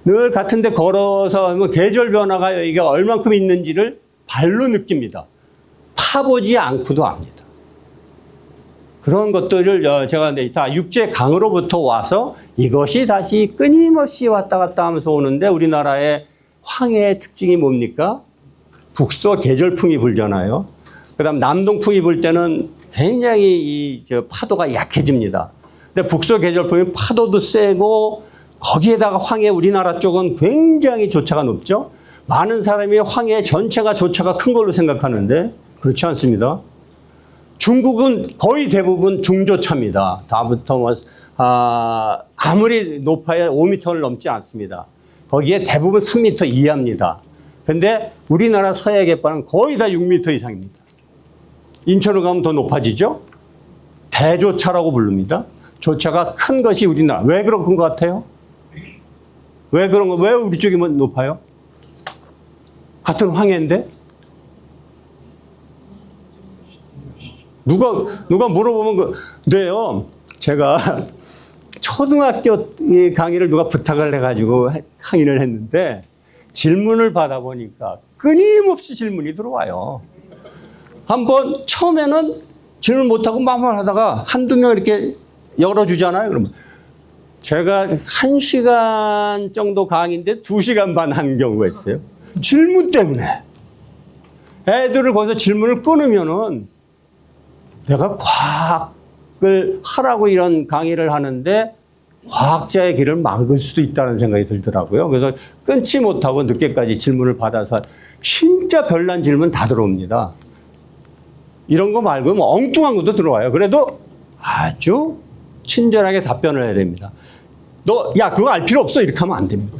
Speaker 1: 늘 같은 데 걸어서 계절 변화가 여기가 얼만큼 있는지를 발로 느낍니다. 파보지 않고도 압니다. 그런 것들을 제가 다 육지의 강으로부터 와서 이것이 다시 끊임없이 왔다 갔다 하면서 오는데, 우리나라의 황해의 특징이 뭡니까? 북서 계절풍이 불잖아요. 그 다음 남동풍이 불 때는 굉장히 파도가 약해집니다. 근데 북서 계절풍이 파도도 세고, 거기에다가 황해 우리나라 쪽은 굉장히 조차가 높죠. 많은 사람이 황해 전체가 조차가 큰 걸로 생각하는데 그렇지 않습니다. 중국은 거의 대부분 중조차입니다. 다부터 아무리 높아야 5m를 넘지 않습니다. 거기에 대부분 3m 이하입니다. 근데 우리나라 서해 갯벌은 거의 다 6m 이상입니다. 인천으로 가면 더 높아지죠. 대조차라고 부릅니다. 조차가 큰 것이 우리나라. 왜 그런 것 같아요? 왜 우리 쪽이 높아요? 같은 황해인데? 누가 물어보면 돼요. 제가 초등학교 강의를 누가 부탁을 해가지고 강의를 했는데, 질문을 받아보니까 끊임없이 질문이 들어와요. 한번 처음에는 질문 못하고 막만 하다가 한두 명 이렇게 열어주잖아요. 그러면 제가 1시간 정도 강의인데 2시간 반 한 경우가 있어요. 질문 때문에. 애들을 거기서 질문을 끊으면은 내가 과학을 하라고 이런 강의를 하는데 과학자의 길을 막을 수도 있다는 생각이 들더라고요. 그래서 끊지 못하고 늦게까지 질문을 받아서 진짜 별난 질문 다 들어옵니다. 이런 거 말고 뭐 엉뚱한 것도 들어와요. 그래도 아주 친절하게 답변을 해야 됩니다. 야, 그거 알 필요 없어. 이렇게 하면 안 됩니다.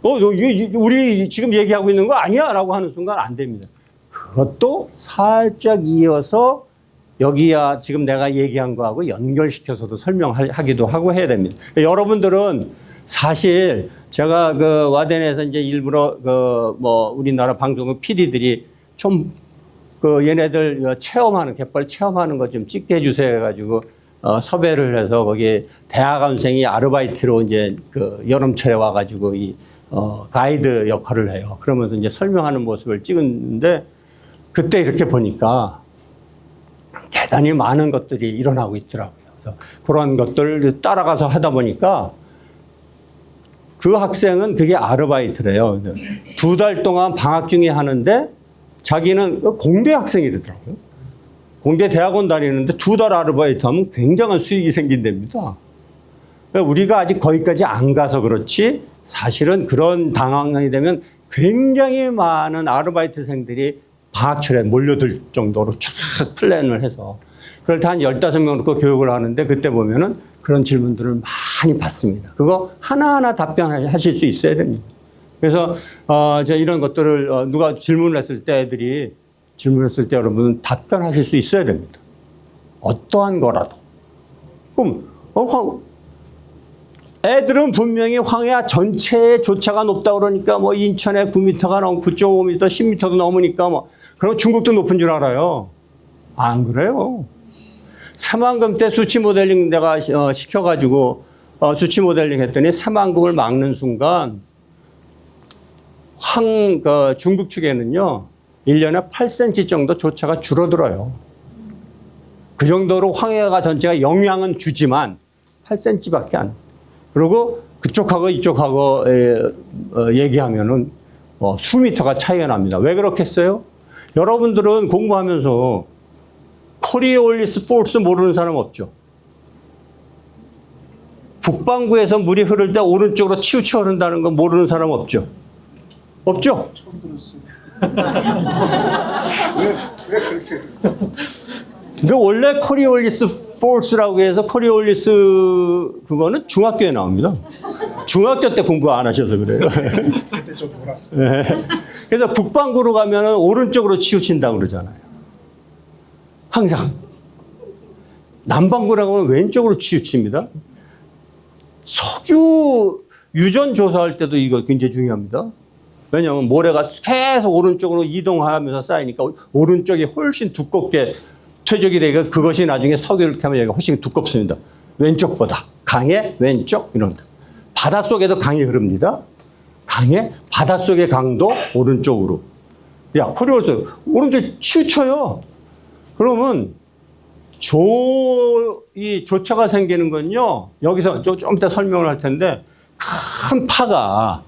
Speaker 1: 우리 지금 얘기하고 있는 거 아니야? 라고 하는 순간 안 됩니다. 그것도 살짝 이어서 여기야 지금 내가 얘기한 거하고 연결시켜서도 설명하기도 하고 해야 됩니다. 여러분들은 사실 제가 그 와덴에서 이제 일부러 우리나라 방송국 PD들이 좀 얘네들 체험하는, 갯벌 체험하는 거 좀 찍게 해주세요 해가지고 섭외를 해서 거기에 대학원생이 아르바이트로 이제 여름철에 와가지고 가이드 역할을 해요. 그러면서 이제 설명하는 모습을 찍었는데 그때 이렇게 보니까 대단히 많은 것들이 일어나고 있더라고요. 그래서 그런 것들을 따라가서 하다 보니까 그 학생은 그게 아르바이트래요. 2달 동안 방학 중에 하는데 자기는 공대 학생이 되더라고요. 공대 대학원 다니는데 2달 아르바이트 하면 굉장한 수익이 생긴답니다. 우리가 아직 거기까지 안 가서 그렇지 사실은 그런 당황이 되면 굉장히 많은 아르바이트생들이 방학철에 몰려들 정도로 쫙 플랜을 해서 그걸 다 한 15명 놓고 교육을 하는데 그때 보면은 그런 질문들을 많이 받습니다. 그거 하나하나 답변하실 수 있어야 됩니다. 그래서 제가 이런 것들을 누가 질문을 했을 때 애들이 질문했을 때 여러분은 답변하실 수 있어야 됩니다. 어떠한 거라도. 그럼 애들은 분명히 황해야 전체의 조차가 높다 그러니까 뭐 인천에 9m가 넘고 9.5m, 10m도 넘으니까 그럼 중국도 높은 줄 알아요. 안 그래요. 새만금 때 수치 모델링 내가 시켜가지고 수치 모델링 했더니 새만금을 막는 순간 중국 측에는요 1년에 8cm 정도 조차가 줄어들어요. 그 정도로 황해가 전체가 영향은 주지만 8cm밖에 안. 그리고 그쪽하고 이쪽하고 얘기하면은 수미터가 차이가 납니다. 왜 그렇겠어요? 여러분들은 공부하면서 코리올리스 포스 모르는 사람 없죠? 북반구에서 물이 흐를 때 오른쪽으로 치우쳐 흐른다는 거 모르는 사람 없죠? 없죠?
Speaker 2: 처음 들었습니다. 왜 그렇게?
Speaker 1: 근데 원래 코리올리스 포스라고 해서 코리올리스 그거는 중학교에 나옵니다. 중학교 때 공부 안 하셔서 그래요.
Speaker 2: 그때 좀 놀았습니다.
Speaker 1: 네. 그래서 북반구로 가면은 오른쪽으로 치우친다고 그러잖아요. 항상. 남반구라고 하면 왼쪽으로 치우칩니다. 석유 유전 조사할 때도 이거 굉장히 중요합니다. 왜냐하면 모래가 계속 오른쪽으로 이동하면서 쌓이니까 오른쪽이 훨씬 두껍게 퇴적이 되니까 그것이 나중에 석유를 캐면 여기가 훨씬 두껍습니다. 왼쪽보다. 강의 왼쪽 이런 데. 바닷속에도 강이 흐릅니다. 강의 바닷속의 강도 오른쪽으로. 야, 코리올리스 오른쪽 치우쳐요. 그러면 이 조차가 생기는 건요. 여기서 좀 이따 설명을 할 텐데 큰 파가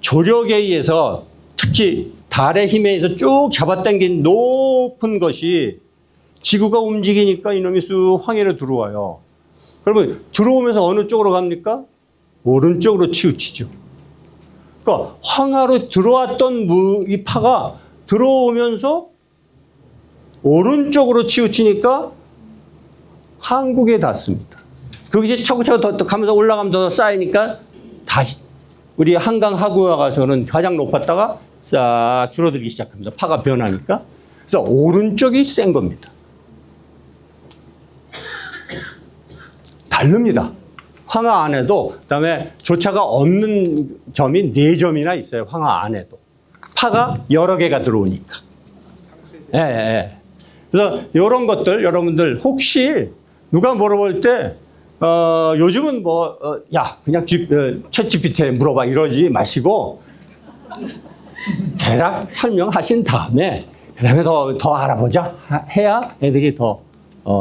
Speaker 1: 조력에 의해서 특히 달의 힘에 의해서 쭉 잡아당긴 높은 것이 지구가 움직이니까 이놈이 쑥 황해로 들어와요. 그러면 들어오면서 어느 쪽으로 갑니까? 오른쪽으로 치우치죠. 그러니까 황하로 들어왔던 이 파가 들어오면서 오른쪽으로 치우치니까 한국에 닿습니다. 그것이 차곡차곡 더 가면서 올라가면서 쌓이니까 다시 우리 한강 하구에 가서는 가장 높았다가 싹 줄어들기 시작합니다. 파가 변하니까. 그래서 오른쪽이 센 겁니다. 다릅니다. 황하 안에도 그다음에 조차가 없는 점이 4점이나 있어요. 황하 안에도. 파가 여러 개가 들어오니까. 예, 예. 그래서 이런 것들 여러분들 혹시 누가 물어볼 때 요즘은 그냥 챗GPT에 물어봐 이러지 마시고 대략 설명하신 다음에 그다음에 더 알아보자 해야 애들이 더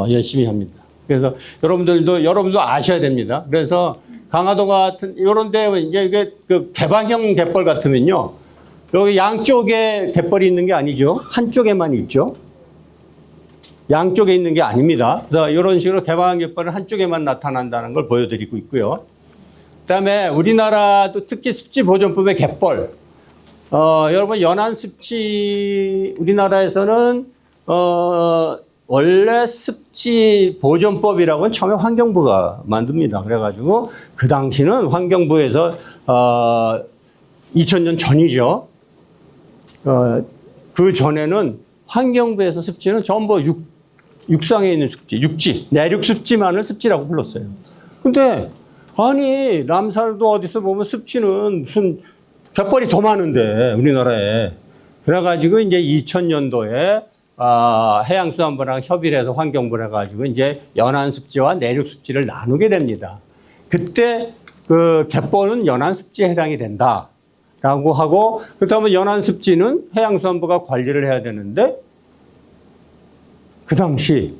Speaker 1: 열심히 합니다. 그래서 여러분도 아셔야 됩니다. 그래서 강화도 같은 이런 데 이제 이게 그 개방형 갯벌 같으면요. 여기 양쪽에 갯벌이 있는 게 아니죠. 한쪽에만 있죠. 양쪽에 있는 게 아닙니다. 그래서 이런 식으로 개방형 갯벌은 한쪽에만 나타난다는 걸 보여드리고 있고요. 그다음에 우리나라도 특히 습지보존법의 갯벌. 여러분 연안습지 우리나라에서는 원래 습지보존법이라고는 처음에 환경부가 만듭니다. 그래가지고 그 당시는 환경부에서 2000년 전이죠. 그 전에는 환경부에서 습지는 전부 육상에 있는 습지, 육지, 내륙 습지만을 습지라고 불렀어요. 근데 아니 람사르도 어디서 보면 습지는 무슨 갯벌이 더 많은데 우리나라에. 그래가지고 이제 2000년도에 해양수산부랑 협의를 해서 환경부를 해가지고 이제 연안습지와 내륙습지를 나누게 됩니다. 그때 그 갯벌은 연안습지에 해당이 된다라고 하고, 그렇다면 연안습지는 해양수산부가 관리를 해야 되는데, 그 당시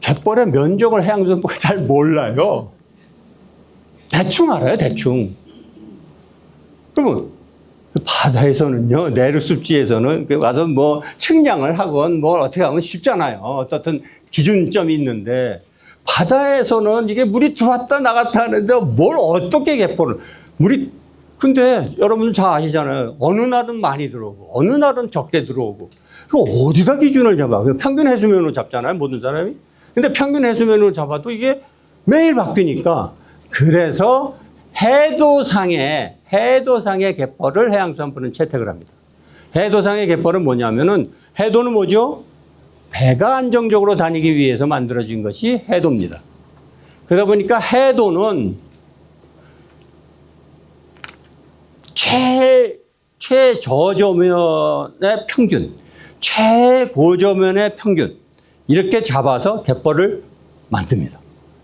Speaker 1: 갯벌의 면적을 해양수산부가 잘 몰라요. 대충 알아요, 대충. 그러면 바다에서는요, 내륙습지에서는 와서 뭐 측량을 하건 뭘 어떻게 하면 쉽잖아요. 어떤 기준점이 있는데, 바다에서는 이게 물이 들어왔다 나갔다 하는데 뭘 어떻게 갯벌을, 근데 여러분들 잘 아시잖아요. 어느 날은 많이 들어오고, 어느 날은 적게 들어오고. 그 어디다 기준을 잡아? 평균 해수면으로 잡잖아요, 모든 사람이. 근데 평균 해수면으로 잡아도 이게 매일 바뀌니까. 그래서 해도상의 갯벌을 해양수산부는 채택을 합니다. 해도상의 갯벌은 뭐냐면은, 해도는 뭐죠? 배가 안정적으로 다니기 위해서 만들어진 것이 해도입니다. 그러다 보니까 해도는 최저조면의 평균, 최고조면의 평균, 이렇게 잡아서 갯벌을 만듭니다.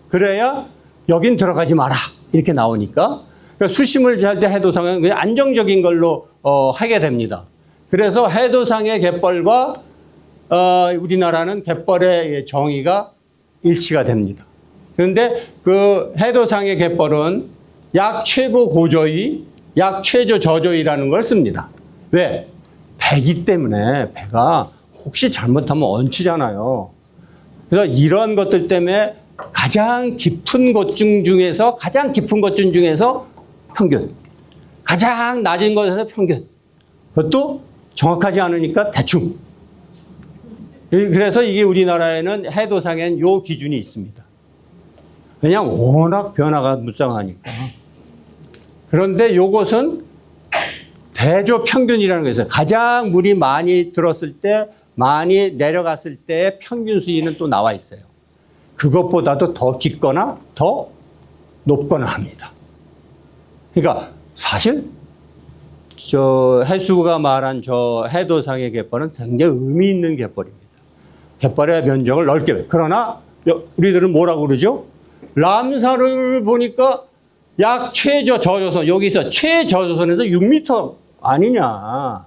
Speaker 1: 그래야 여긴 들어가지 마라 이렇게 나오니까, 그러니까 수심을 잘 때 해도상은 그냥 안정적인 걸로 하게 됩니다. 그래서 해도상의 갯벌과 우리나라는 갯벌의 정의가 일치가 됩니다. 그런데 그 해도상의 갯벌은 약 최고 고조위, 약 최저 저조위라는 걸 씁니다. 왜? 배기 때문에 배가 혹시 잘못하면 얹히잖아요. 그래서 이런 것들 때문에 가장 깊은 곳 중에서 평균, 가장 낮은 곳에서 평균, 그것도 정확하지 않으니까 대충. 그래서 이게 우리나라에는 해도상에는 요 기준이 있습니다. 그냥 워낙 변화가 무쌍하니까. 그런데 요것은 대조 평균이라는 게 있어요. 가장 물이 많이 들었을 때, 많이 내려갔을 때의 평균 수위는 또 나와 있어요. 그것보다도 더 깊거나 더 높거나 합니다. 그러니까 사실 저 해수가 말한 저 해도상의 갯벌은 굉장히 의미 있는 갯벌입니다. 갯벌의 면적을 넓게. 그러나 우리들은 뭐라고 그러죠? 람사를 보니까 약 최저 저조선, 여기서 최저조선에서 6m 아니냐.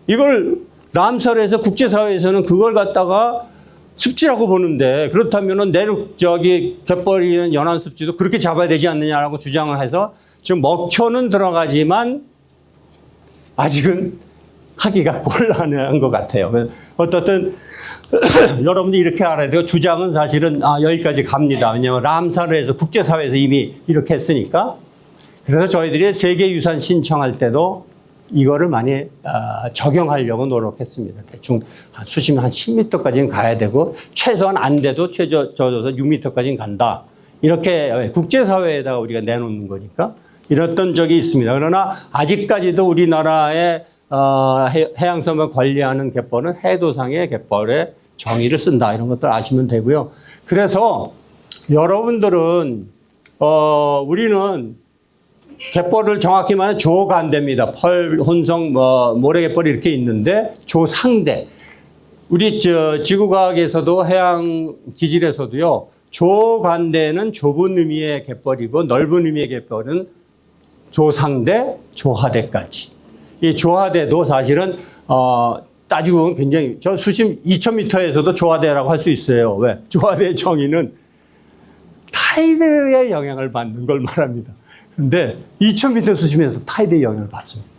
Speaker 1: 이걸 람사르에서 국제사회에서는 그걸 갖다가 습지라고 보는데, 그렇다면은 내륙 갯벌이는 연안습지도 그렇게 잡아야 되지 않느냐라고 주장을 해서 지금 먹혀는 들어가지만 아직은 하기가 곤란한 것 같아요. 어떻든 여러분들이 이렇게 알아야 돼요. 주장은 사실은 여기까지 갑니다. 왜냐하면 람사르에서 국제사회에서 이미 이렇게 했으니까. 그래서 저희들이 세계유산 신청할 때도 이거를 많이 적용하려고 노력했습니다. 대충 수심 한 10m까지는 가야 되고, 최소한 안 돼도 최저조선 6m까지는 간다. 이렇게 국제사회에다가 우리가 내놓는 거니까 이랬던 적이 있습니다. 그러나 아직까지도 우리나라의 해양섬을 관리하는 갯벌은 해도상의 갯벌의 정의를 쓴다. 이런 것들 아시면 되고요. 그래서 여러분들은 우리는 갯벌을 정확히 말하면 조간대입니다. 펄, 혼성, 모래갯벌이 이렇게 있는데 조상대. 우리 지구과학에서도 해양 지질에서도요. 조간대는 좁은 의미의 갯벌이고 넓은 의미의 갯벌은 조상대, 조하대까지. 이 조하대도 사실은 따지고 보면 굉장히 저 수심 2000m에서도 조하대라고 할 수 있어요. 왜? 조하대의 정의는 타이드의 영향을 받는 걸 말합니다. 근데 2000m 수심에서 타이드의 영향을 받습니다.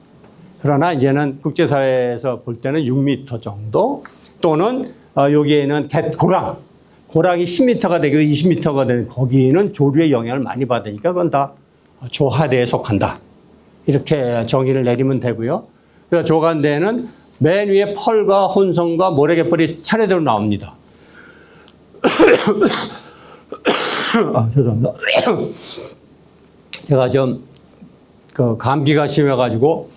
Speaker 1: 그러나 이제는 국제사회에서 볼 때는 6m 정도, 또는 여기에는 고랑이 10m가 되고 20m가 되는 거기는 조류의 영향을 많이 받으니까 그건 다 조하대에 속한다. 이렇게 정의를 내리면 되고요. 그래서 조간대는 맨 위에 펄과 혼성과 모래갯벌이 차례대로 나옵니다. 죄송합니다. 제가 좀 그 감기가 심해가지고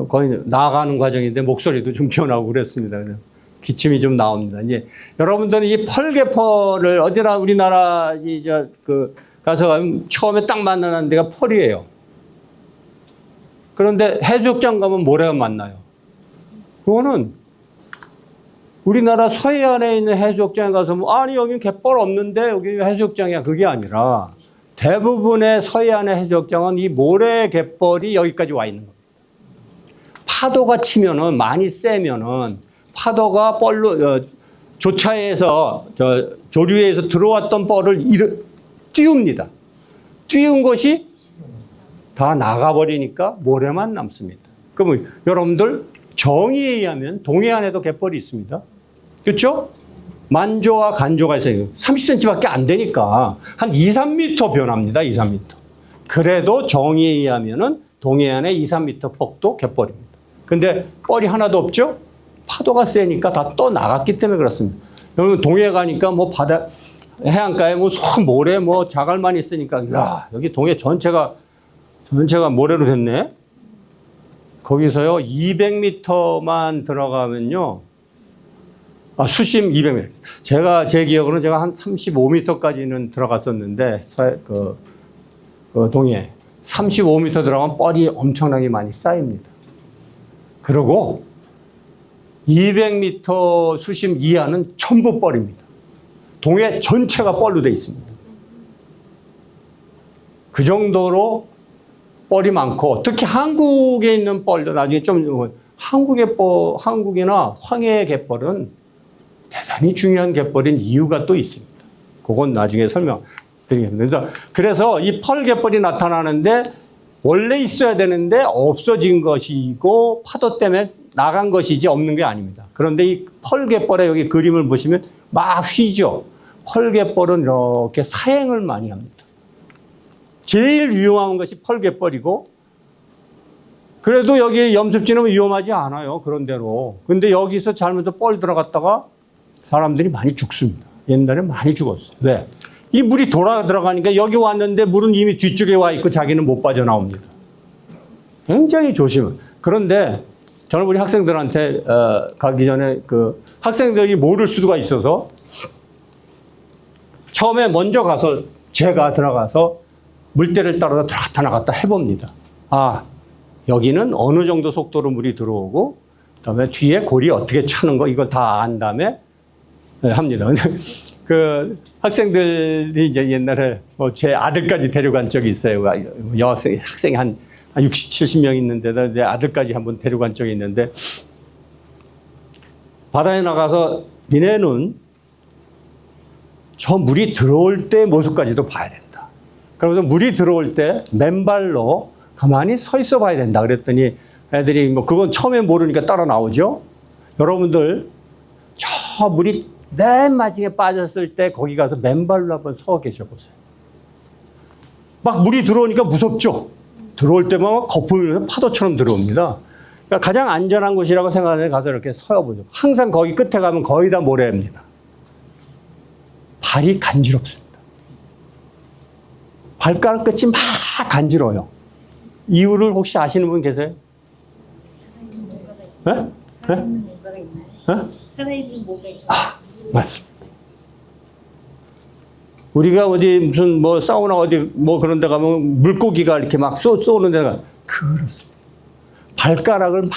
Speaker 1: 거의 나아가는 과정인데 목소리도 좀 변하고 그랬습니다. 그래서 기침이 좀 나옵니다. 이제 여러분들은 이 펄개펄을 어디나 우리나라 이제 그 가서 처음에 딱 만나는 데가 펄이에요. 그런데 해수욕장 가면 모래가 만나요. 그거는 우리나라 서해안에 있는 해수욕장에 가서 뭐 아니 여기 갯벌 없는데 여기 해수욕장이야 그게 아니라 대부분의 서해안의 해수욕장은 이 모래 갯벌이 여기까지 와 있는 겁니다. 파도가 치면은 많이 세면은 파도가 뻘로 조차에서 조류에서 들어왔던 뻘을 띄웁니다. 띄운 것이 다 나가버리니까 모래만 남습니다. 그러면 여러분들 정의에 의하면 동해안에도 갯벌이 있습니다. 그렇죠? 만조와 간조가 있어요. 30cm밖에 안 되니까 한 2, 3m 변합니다. 2, 3m. 그래도 정의에 의하면은 동해안에 2, 3m 폭도 갯벌입니다. 근데 뻘이 하나도 없죠? 파도가 세니까 다 또 나갔기 때문에 그렇습니다. 여러분 동해 가니까 뭐 바다 해안가에 뭐 모래 뭐 자갈만 있으니까 야 여기 동해 전체가 모래로 됐네. 거기서요 200m만 들어가면요 수심 200m. 제 기억으로는 제가 한 35m까지는 들어갔었는데 그 동해 35m 들어가면 뻘이 엄청나게 많이 쌓입니다. 그리고 200m 수심 이하는 전부 뻘입니다. 동해 전체가 뻘로 되어 있습니다. 그 정도로 뻘이 많고 특히 한국에 있는 뻘도 나중에 좀 한국이나 황해 갯벌은 대단히 중요한 갯벌인 이유가 또 있습니다. 그건 나중에 설명드리겠습니다. 그래서 이 펄 갯벌이 나타나는데 원래 있어야 되는데 없어진 것이고 파도 때문에 나간 것이지 없는 게 아닙니다. 그런데 이 펄 갯벌의 여기 그림을 보시면 막 휘죠. 펄 갯벌은 이렇게 사행을 많이 합니다. 제일 위험한 것이 펄 갯벌이고 그래도 여기 염습지는 위험하지 않아요. 그런 대로. 근데 여기서 잘못해서 뻘 들어갔다가 사람들이 많이 죽습니다. 옛날에 많이 죽었어요. 왜? 이 물이 돌아 들어가니까 여기 왔는데 물은 이미 뒤쪽에 와 있고 자기는 못 빠져나옵니다. 굉장히 조심을. 그런데 저는 우리 학생들한테 가기 전에 그 학생들이 모를 수가 있어서 처음에 먼저 가서 제가 들어가서 물때를 따라서 들어갔다 나갔다 해봅니다. 아, 여기는 어느 정도 속도로 물이 들어오고 그다음에 뒤에 골이 어떻게 차는 거 이걸 다 안 다음에 합니다. 그 학생들이 이제 옛날에 뭐 제 아들까지 데려간 적이 있어요. 학생이 한 60, 70명 있는데 내 아들까지 한번 데려간 적이 있는데 바다에 나가서 니네는 저 물이 들어올 때 모습까지도 봐야 된다. 그러면서 물이 들어올 때 맨발로 가만히 서 있어 봐야 된다. 그랬더니 애들이 뭐 그건 처음에 모르니까 따라 나오죠. 여러분들 저 물이 맨 마지막에 빠졌을 때 거기 가서 맨발로 한번 서 계셔 보세요. 막 물이 들어오니까 무섭죠. 들어올 때만 거품이 파도처럼 들어옵니다. 그러니까 가장 안전한 곳이라고 생각하는 데 가서 이렇게 서보죠. 항상 거기 끝에 가면 거의 다 모래입니다. 발이 간지럽습니다. 발가락 끝이 막 간지러워요. 이유를 혹시 아시는 분 계세요?
Speaker 3: 살아있는 뭔가가 있나요? 살아있는 뭔가가 있나요? 살아있는 뭐가 있어요?
Speaker 1: 맞습니다. 우리가 어디 무슨 뭐 사우나 어디 뭐 그런 데 가면 물고기가 이렇게 막 쏘는 데가 그렇습니다. 발가락을 막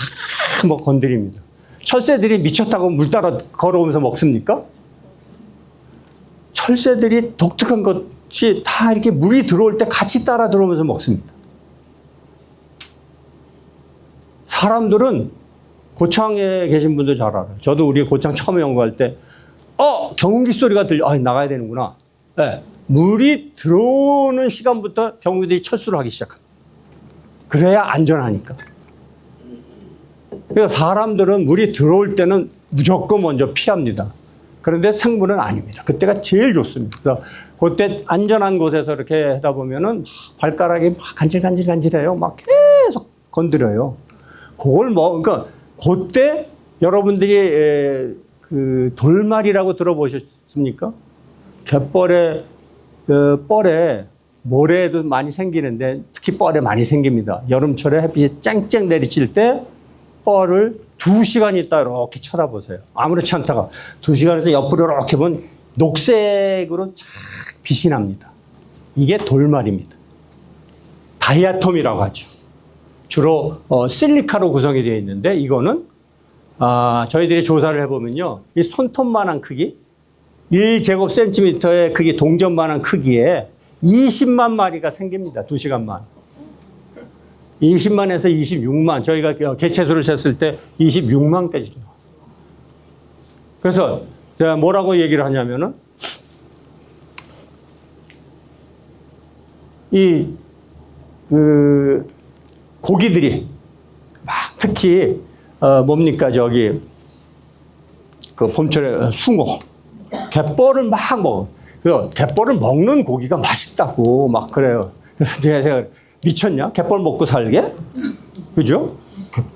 Speaker 1: 뭐 건드립니다. 철새들이 미쳤다고 물 따라 걸어오면서 먹습니까? 철새들이 독특한 것이 다 이렇게 물이 들어올 때 같이 따라 들어오면서 먹습니다. 사람들은 고창에 계신 분들 잘 알아요. 저도 우리 고창 처음에 연구할 때 경운기 소리가 들려. 나가야 되는구나. 네. 물이 들어오는 시간부터 경운기들이 철수를 하기 시작합니다. 그래야 안전하니까. 그래서 사람들은 물이 들어올 때는 무조건 먼저 피합니다. 그런데 생물은 아닙니다. 그때가 제일 좋습니다. 그래서 그때 안전한 곳에서 이렇게 하다 보면은 발가락이 막 간질간질해요. 막 계속 건드려요. 그걸 그러니까 그때 여러분들이 그 돌말이라고 들어보셨습니까? 갯벌에 뻘에 모래에도 많이 생기는데 특히 뻘에 많이 생깁니다. 여름철에 햇빛이 쨍쨍 내리칠 때 뻘을 2시간 있다 이렇게 쳐다보세요. 아무렇지 않다가 2시간에서 옆으로 이렇게 보면 녹색으로 쫙 빛이 납니다. 이게 돌말입니다. 다이아톰이라고 하죠. 주로 실리카로 구성이 되어 있는데 이거는 저희들이 조사를 해보면요. 이 손톱만한 크기, 1제곱센티미터의 크기 동전만한 크기에 20만 마리가 생깁니다. 2시간만. 20만에서 26만. 저희가 개체수를 쟀을 때 26만까지. 그래서 제가 뭐라고 얘기를 하냐면은 고기들이 막 특히 뭡니까 저기 그 봄철에 숭어, 갯벌을 막 먹어. 그래서 갯벌을 먹는 고기가 맛있다고 막 그래요. 그래서 제가 미쳤냐? 갯벌 먹고 살게? 그죠?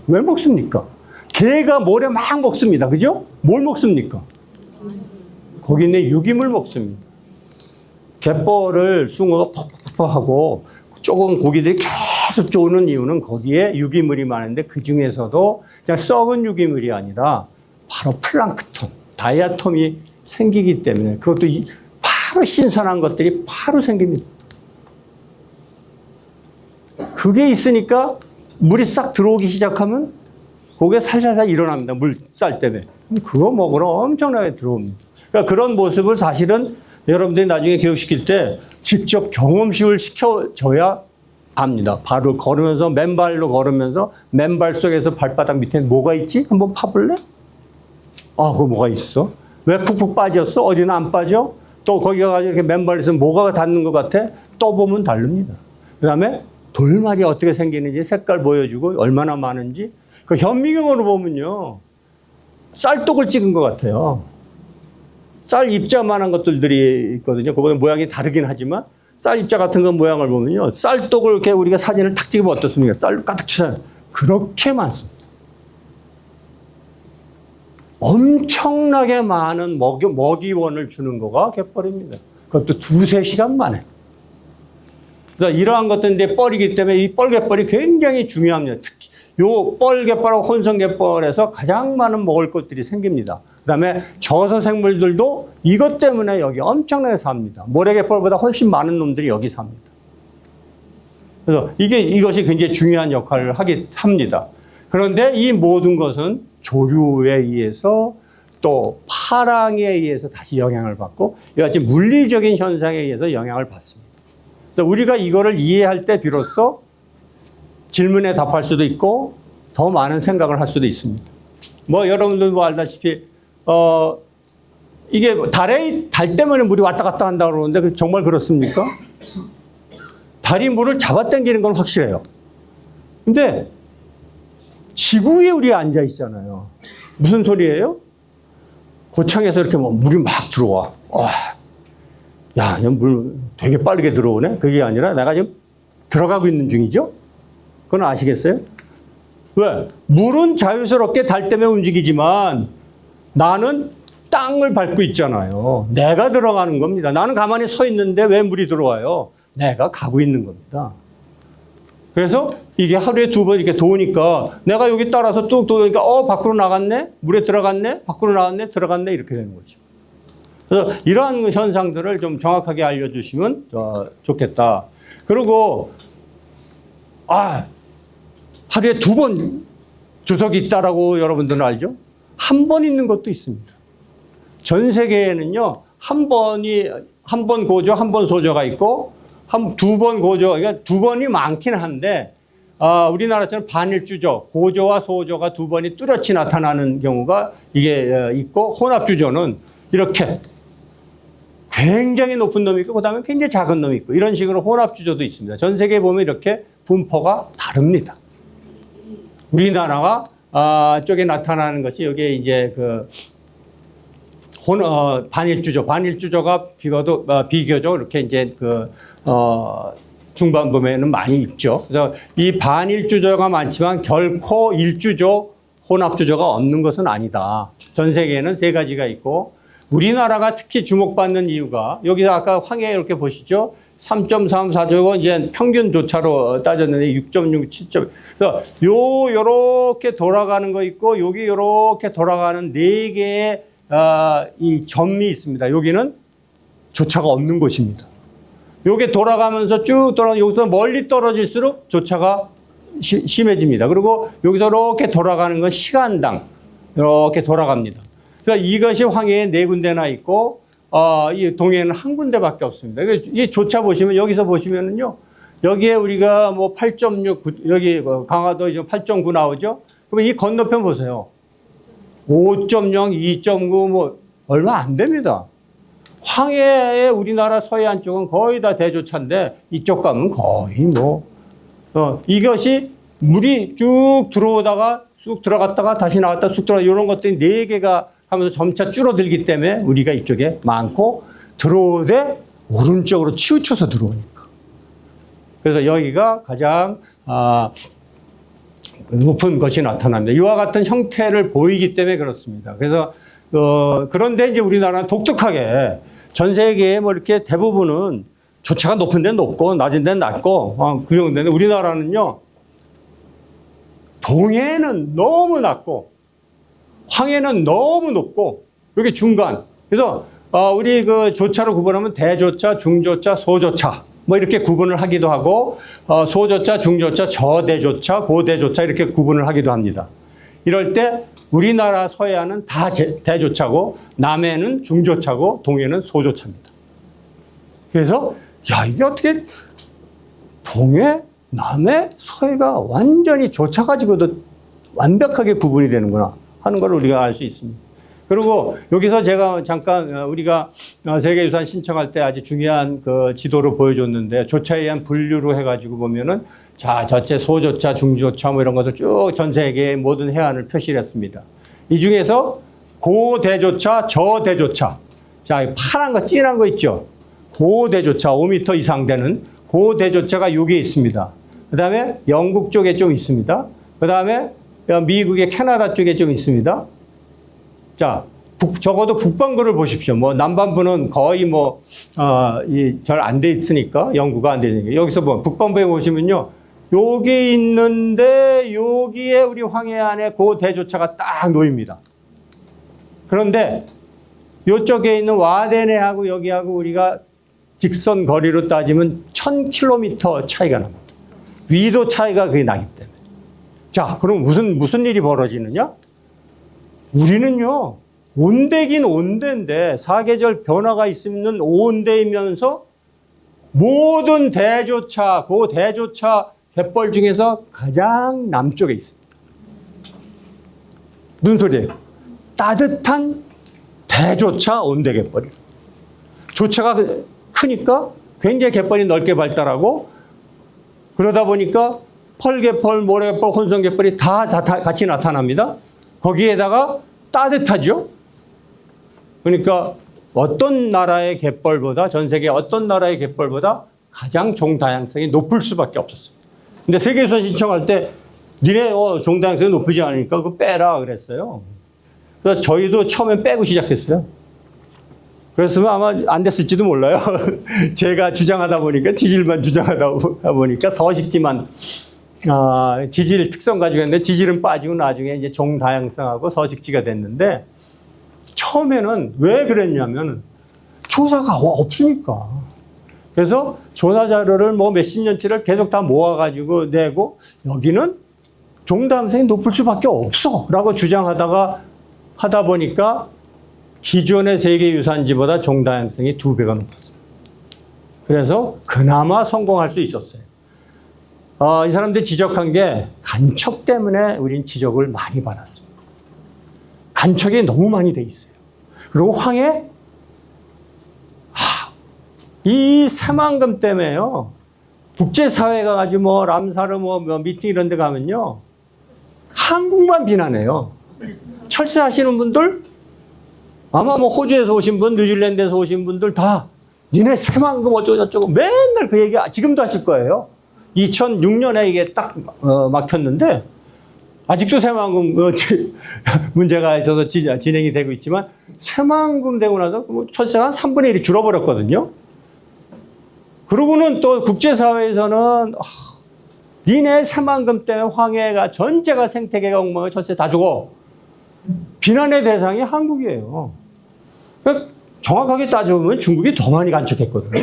Speaker 1: 왜 먹습니까? 개가 모래 막 먹습니다. 그죠? 뭘 먹습니까? 거기 있는 유기물 먹습니다. 갯벌을 숭어가 퍽퍽퍽하고 조금 고기들이 계속 쪼는 이유는 거기에 유기물이 많은데 그 중에서도 그냥 썩은 유기물이 아니라 바로 플랑크톤, 다이아톰이 생기기 때문에 그것도 바로 신선한 것들이 바로 생깁니다. 그게 있으니까 물이 싹 들어오기 시작하면 고기가 살살살 일어납니다. 물쌀 때문에. 그거 먹으러 엄청나게 들어옵니다. 그러니까 그런 모습을 사실은 여러분들이 나중에 교육시킬 때 직접 경험식을 시켜줘야 압니다. 바로 걸으면서 맨발로 걸으면서 맨발 속에서 발바닥 밑에 뭐가 있지? 한번 파볼래? 그거 뭐가 있어? 왜 푹푹 빠졌어? 어디는 안 빠져? 또 거기 가가지고 이렇게 맨발에서 뭐가 닿는 것 같아? 또 보면 다릅니다. 그 다음에 돌말이 어떻게 생기는지 색깔 보여주고 얼마나 많은지 그 현미경으로 보면요. 쌀독을 찍은 것 같아요. 쌀 입자만한 것들이 있거든요. 그거보다 모양이 다르긴 하지만 쌀 입자 같은 거 모양을 보면요. 쌀독을 이렇게 우리가 사진을 탁 찍으면 어떻습니까? 쌀 가득 치잖아요. 그렇게 많습니다. 엄청나게 많은 먹이원을 주는 거가 갯벌입니다. 그것도 2-3시간 만에. 그래서 이러한 것들인데 뻘이기 때문에 이 뻘갯벌이 굉장히 중요합니다. 특히 요 뻘갯벌하고 혼성갯벌에서 가장 많은 먹을 것들이 생깁니다. 그 다음에 저서 생물들도 이것 때문에 여기 엄청나게 삽니다. 모래갯벌보다 훨씬 많은 놈들이 여기 삽니다. 그래서 이것이 굉장히 중요한 역할을 합니다. 그런데 이 모든 것은 조류에 의해서 또 파랑에 의해서 다시 영향을 받고 이같이 물리적인 현상에 의해서 영향을 받습니다. 그래서 우리가 이거를 이해할 때 비로소 질문에 답할 수도 있고 더 많은 생각을 할 수도 있습니다. 여러분들도 알다시피 이게 달 때문에 물이 왔다 갔다 한다고 그러는데 정말 그렇습니까? 달이 물을 잡아당기는 건 확실해요. 근데 지구 위에 우리가 앉아 있잖아요. 무슨 소리예요? 고창에서 이렇게 물이 막 들어와. 야, 물 되게 빠르게 들어오네? 그게 아니라 내가 지금 들어가고 있는 중이죠? 그건 아시겠어요? 왜? 물은 자유스럽게 달 때문에 움직이지만 나는 땅을 밟고 있잖아요. 내가 들어가는 겁니다. 나는 가만히 서 있는데 왜 물이 들어와요? 내가 가고 있는 겁니다. 그래서 이게 하루에 2번 이렇게 도니까 내가 여기 따라서 뚝 도니까 밖으로 나갔네? 물에 들어갔네? 밖으로 나왔네? 들어갔네? 이렇게 되는 거죠. 그래서 이러한 현상들을 좀 정확하게 알려주시면 좋겠다. 그리고 하루에 2번 주석이 있다라고 여러분들은 알죠? 한 번 있는 것도 있습니다. 전 세계에는요, 한 번 고조, 한 번 소조가 있고, 2번 고조, 그러니까 2번이 많긴 한데, 우리나라처럼 반일주조, 고조와 소조가 2번이 뚜렷이 나타나는 경우가 이게 있고, 혼합주조는 이렇게 굉장히 높은 놈이 있고, 그 다음에 굉장히 작은 놈이 있고, 이런 식으로 혼합주조도 있습니다. 전 세계에 보면 이렇게 분포가 다릅니다. 우리나라가 쪽에 나타나는 것이 여기에 이제 반일주조가 비교적 이렇게 이제 중반부에는 많이 있죠. 그래서 이 반일주조가 많지만 결코 일주조, 혼합주조가 없는 것은 아니다. 전 세계에는 3가지가 있고 우리나라가 특히 주목받는 이유가 여기서 아까 황해 이렇게 보시죠. 3.34조 이제 평균 조차로 따졌는데 6.6, 7점. 그래서 요렇게 돌아가는 거 있고 여기 요렇게 돌아가는 네 개의 이 점이 있습니다. 여기는 조차가 없는 곳입니다. 요게 돌아가면서 쭉 돌아 여기서 멀리 떨어질수록 조차가 심해집니다. 그리고 여기서 이렇게 돌아가는 건 시간당 이렇게 돌아갑니다. 그러니까 이것이 황해에 네 군데나 있고 이 동해에는 한 군데밖에 없습니다. 이 조차 보시면 여기서 보시면은요. 여기에 우리가 뭐 8.6 여기 강화도 이제 8.9 나오죠. 그럼 이 건너편 보세요. 5.0, 2.9 뭐 얼마 안 됩니다. 황해의 우리나라 서해안 쪽은 거의 다 대조차인데 이쪽 가면 거의 뭐 이것이 물이 쭉 들어오다가 쑥 들어갔다가 다시 나왔다 쑥 들어가 이런 것들이 네 개가 하면서 점차 줄어들기 때문에 우리가 이쪽에 많고 들어오되 오른쪽으로 치우쳐서 들어오니까. 그래서 여기가 가장 높은 것이 나타납니다. 이와 같은 형태를 보이기 때문에 그렇습니다. 그래서 그런데 이제 우리나라는 독특하게 전 세계에 뭐 이렇게 대부분은 조차가 높은 데는 높고 낮은 데는 낮고 그 정도인데 우리나라는요 동해는 너무 낮고 황해는 너무 높고 여기 중간. 그래서 우리 그 조차로 구분하면 대조차, 중조차, 소조차 뭐 이렇게 구분을 하기도 하고 소조차, 중조차, 저대조차, 고대조차 이렇게 구분을 하기도 합니다. 이럴 때 우리나라 서해안은 다 대조차고 남해는 중조차고 동해는 소조차입니다. 그래서 야 이게 어떻게 동해, 남해, 서해가 완전히 조차 가지고도 완벽하게 구분이 되는구나 하는 걸 우리가 알 수 있습니다. 그리고 여기서 제가 잠깐 우리가 세계유산 신청할 때 아주 중요한 그 지도를 보여줬는데 조차에 의한 분류로 해가지고 보면은 자 저체 소조차, 중조차 뭐 이런 것을 쭉 전 세계의 모든 해안을 표시를 했습니다. 이 중에서 고대조차, 저대조차 자 파란 거 진한 거 있죠. 고대조차 5m 이상 되는 고대조차가 여기에 있습니다. 그 다음에 영국 쪽에 좀 있습니다. 그 다음에 미국의 캐나다 쪽에 좀 있습니다. 자, 적어도 북반구를 보십시오. 뭐 남반부는 거의 뭐 잘 안 돼 있으니까 연구가 안 되니까 여기서 뭐 북반부에 보시면요, 여기 있는데 여기에 우리 황해안에 고대조차가 딱 놓입니다. 그런데 이쪽에 있는 와데네하고 여기하고 우리가 직선 거리로 따지면 1000km 차이가 납니다. 위도 차이가 그게 나기 때문에. 자, 그럼 무슨 일이 벌어지느냐? 우리는요, 온대긴 온대인데 사계절 변화가 있는 온대이면서 모든 대조차, 고대조차 갯벌 중에서 가장 남쪽에 있습니다. 무슨 소리예요? 따뜻한 대조차 온대 갯벌이에요. 조차가 크니까 굉장히 갯벌이 넓게 발달하고 그러다 보니까 펄갯벌, 모래갯벌, 혼성갯벌이 다 같이 나타납니다. 거기에다가 따뜻하죠. 그러니까 어떤 나라의 갯벌보다 전 세계 어떤 나라의 갯벌보다 가장 종다양성이 높을 수밖에 없었습니다. 근데 세계유산 신청할 때 니네 종다양성이 높지 않으니까 그거 빼라 그랬어요. 그래서 저희도 처음엔 빼고 시작했어요. 그랬으면 아마 안 됐을지도 몰라요. 제가 주장하다 보니까 지질만 주장하다 보니까 서식지만 지질 특성 가지고 했는데 지질은 빠지고 나중에 이제 종다양성하고 서식지가 됐는데 처음에는 왜 그랬냐면 조사가 없으니까. 그래서 조사 자료를 뭐 몇십 년치를 계속 다 모아가지고 내고 여기는 종다양성이 높을 수밖에 없어 라고 주장하다가 하다 보니까 기존의 세계유산지보다 종다양성이 2배가 높았어요. 그래서 그나마 성공할 수 있었어요. 이 사람들이 지적한 게 간척 때문에 우린 지적을 많이 받았습니다. 간척이 너무 많이 돼 있어요. 그리고 황해 이 새만금 때문에요. 국제사회가 가지고 뭐 람사르 뭐 미팅 이런 데 가면요. 한국만 비난해요. 철새하시는 분들 아마 뭐 호주에서 오신 분, 뉴질랜드에서 오신 분들 다 니네 새만금 어쩌고저쩌고 맨날 그 얘기 지금도 하실 거예요. 2006년에 이게 딱 막혔는데 아직도 새만금 문제가 있어서 진행이 되고 있지만 새만금 되고 나서 철새가 한 3분의 1이 줄어버렸거든요. 그러고는 또 국제사회에서는 니네 새만금 때문에 황해가 전체가 생태계가 엉망에 전체 다 죽어. 비난의 대상이 한국이에요. 그러니까 정확하게 따져보면 중국이 더 많이 간척했거든요.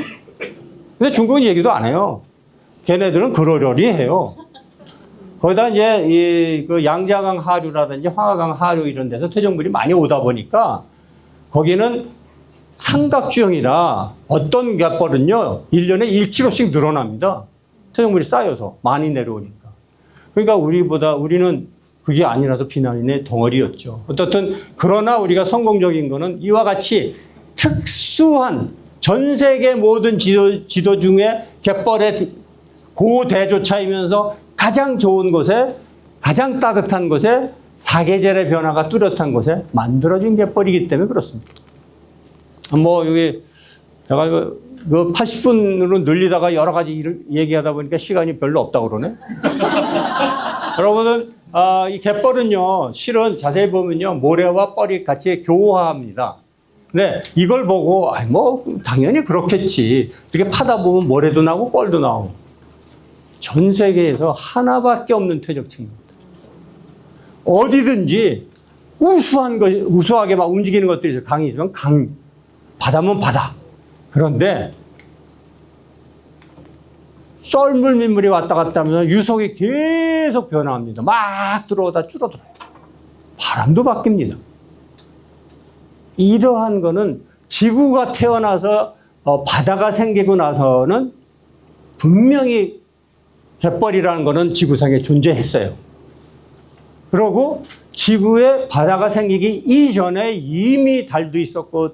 Speaker 1: 근데 중국은 얘기도 안 해요. 걔네들은 그러려니 해요. 거기다 이제 그 양자강 하류라든지 황하강 하류 이런 데서 퇴적물이 많이 오다 보니까 거기는 삼각주형이라 어떤 갯벌은요 1년에 1km씩 늘어납니다. 퇴적물이 쌓여서 많이 내려오니까. 그러니까 우리는 그게 아니라서 비난의 덩어리였죠. 어떻든 그러나 우리가 성공적인 거는 이와 같이 특수한 전 세계 모든 지도 중에 갯벌의 고대조차이면서 가장 좋은 곳에 가장 따뜻한 곳에 사계절의 변화가 뚜렷한 곳에 만들어진 갯벌이기 때문에 그렇습니다. 뭐 여기 제가 그 80분으로 늘리다가 여러 가지 일을 얘기하다 보니까 시간이 별로 없다고 그러네. 여러분은 이 갯벌은요 실은 자세히 보면요 모래와 뻘이 같이 교화합니다. 네, 이걸 보고 뭐 당연히 그렇겠지. 이렇게 파다 보면 모래도 나고 뻘도 나오고. 전 세계에서 하나밖에 없는 퇴적층입니다. 어디든지 우수하게 막 움직이는 것들이 있어요. 강이지만 바다면 바다. 그런데 썰물 민물이 왔다 갔다 하면서 유속이 계속 변화합니다. 막 들어오다 줄어들어요. 바람도 바뀝니다. 이러한 거는 지구가 태어나서 바다가 생기고 나서는 분명히 갯벌이라는 거는 지구상에 존재했어요. 그리고 지구에 바다가 생기기 이전에 이미 달도 있었고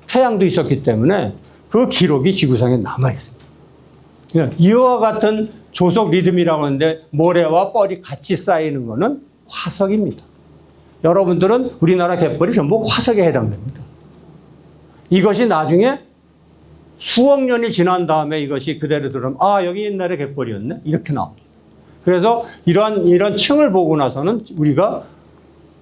Speaker 1: 태양도 있었기 때문에 그 기록이 지구상에 남아있습니다. 이와 같은 조속 리듬이라고 하는데 모래와 뻘이 같이 쌓이는 거는 화석입니다. 여러분들은 우리나라 갯벌이 전부 화석에 해당됩니다. 이것이 나중에 수억 년이 지난 다음에 이것이 그대로 들어오면 여기 옛날에 갯벌이었네? 이렇게 나옵니다. 그래서 이런 층을 보고 나서는 우리가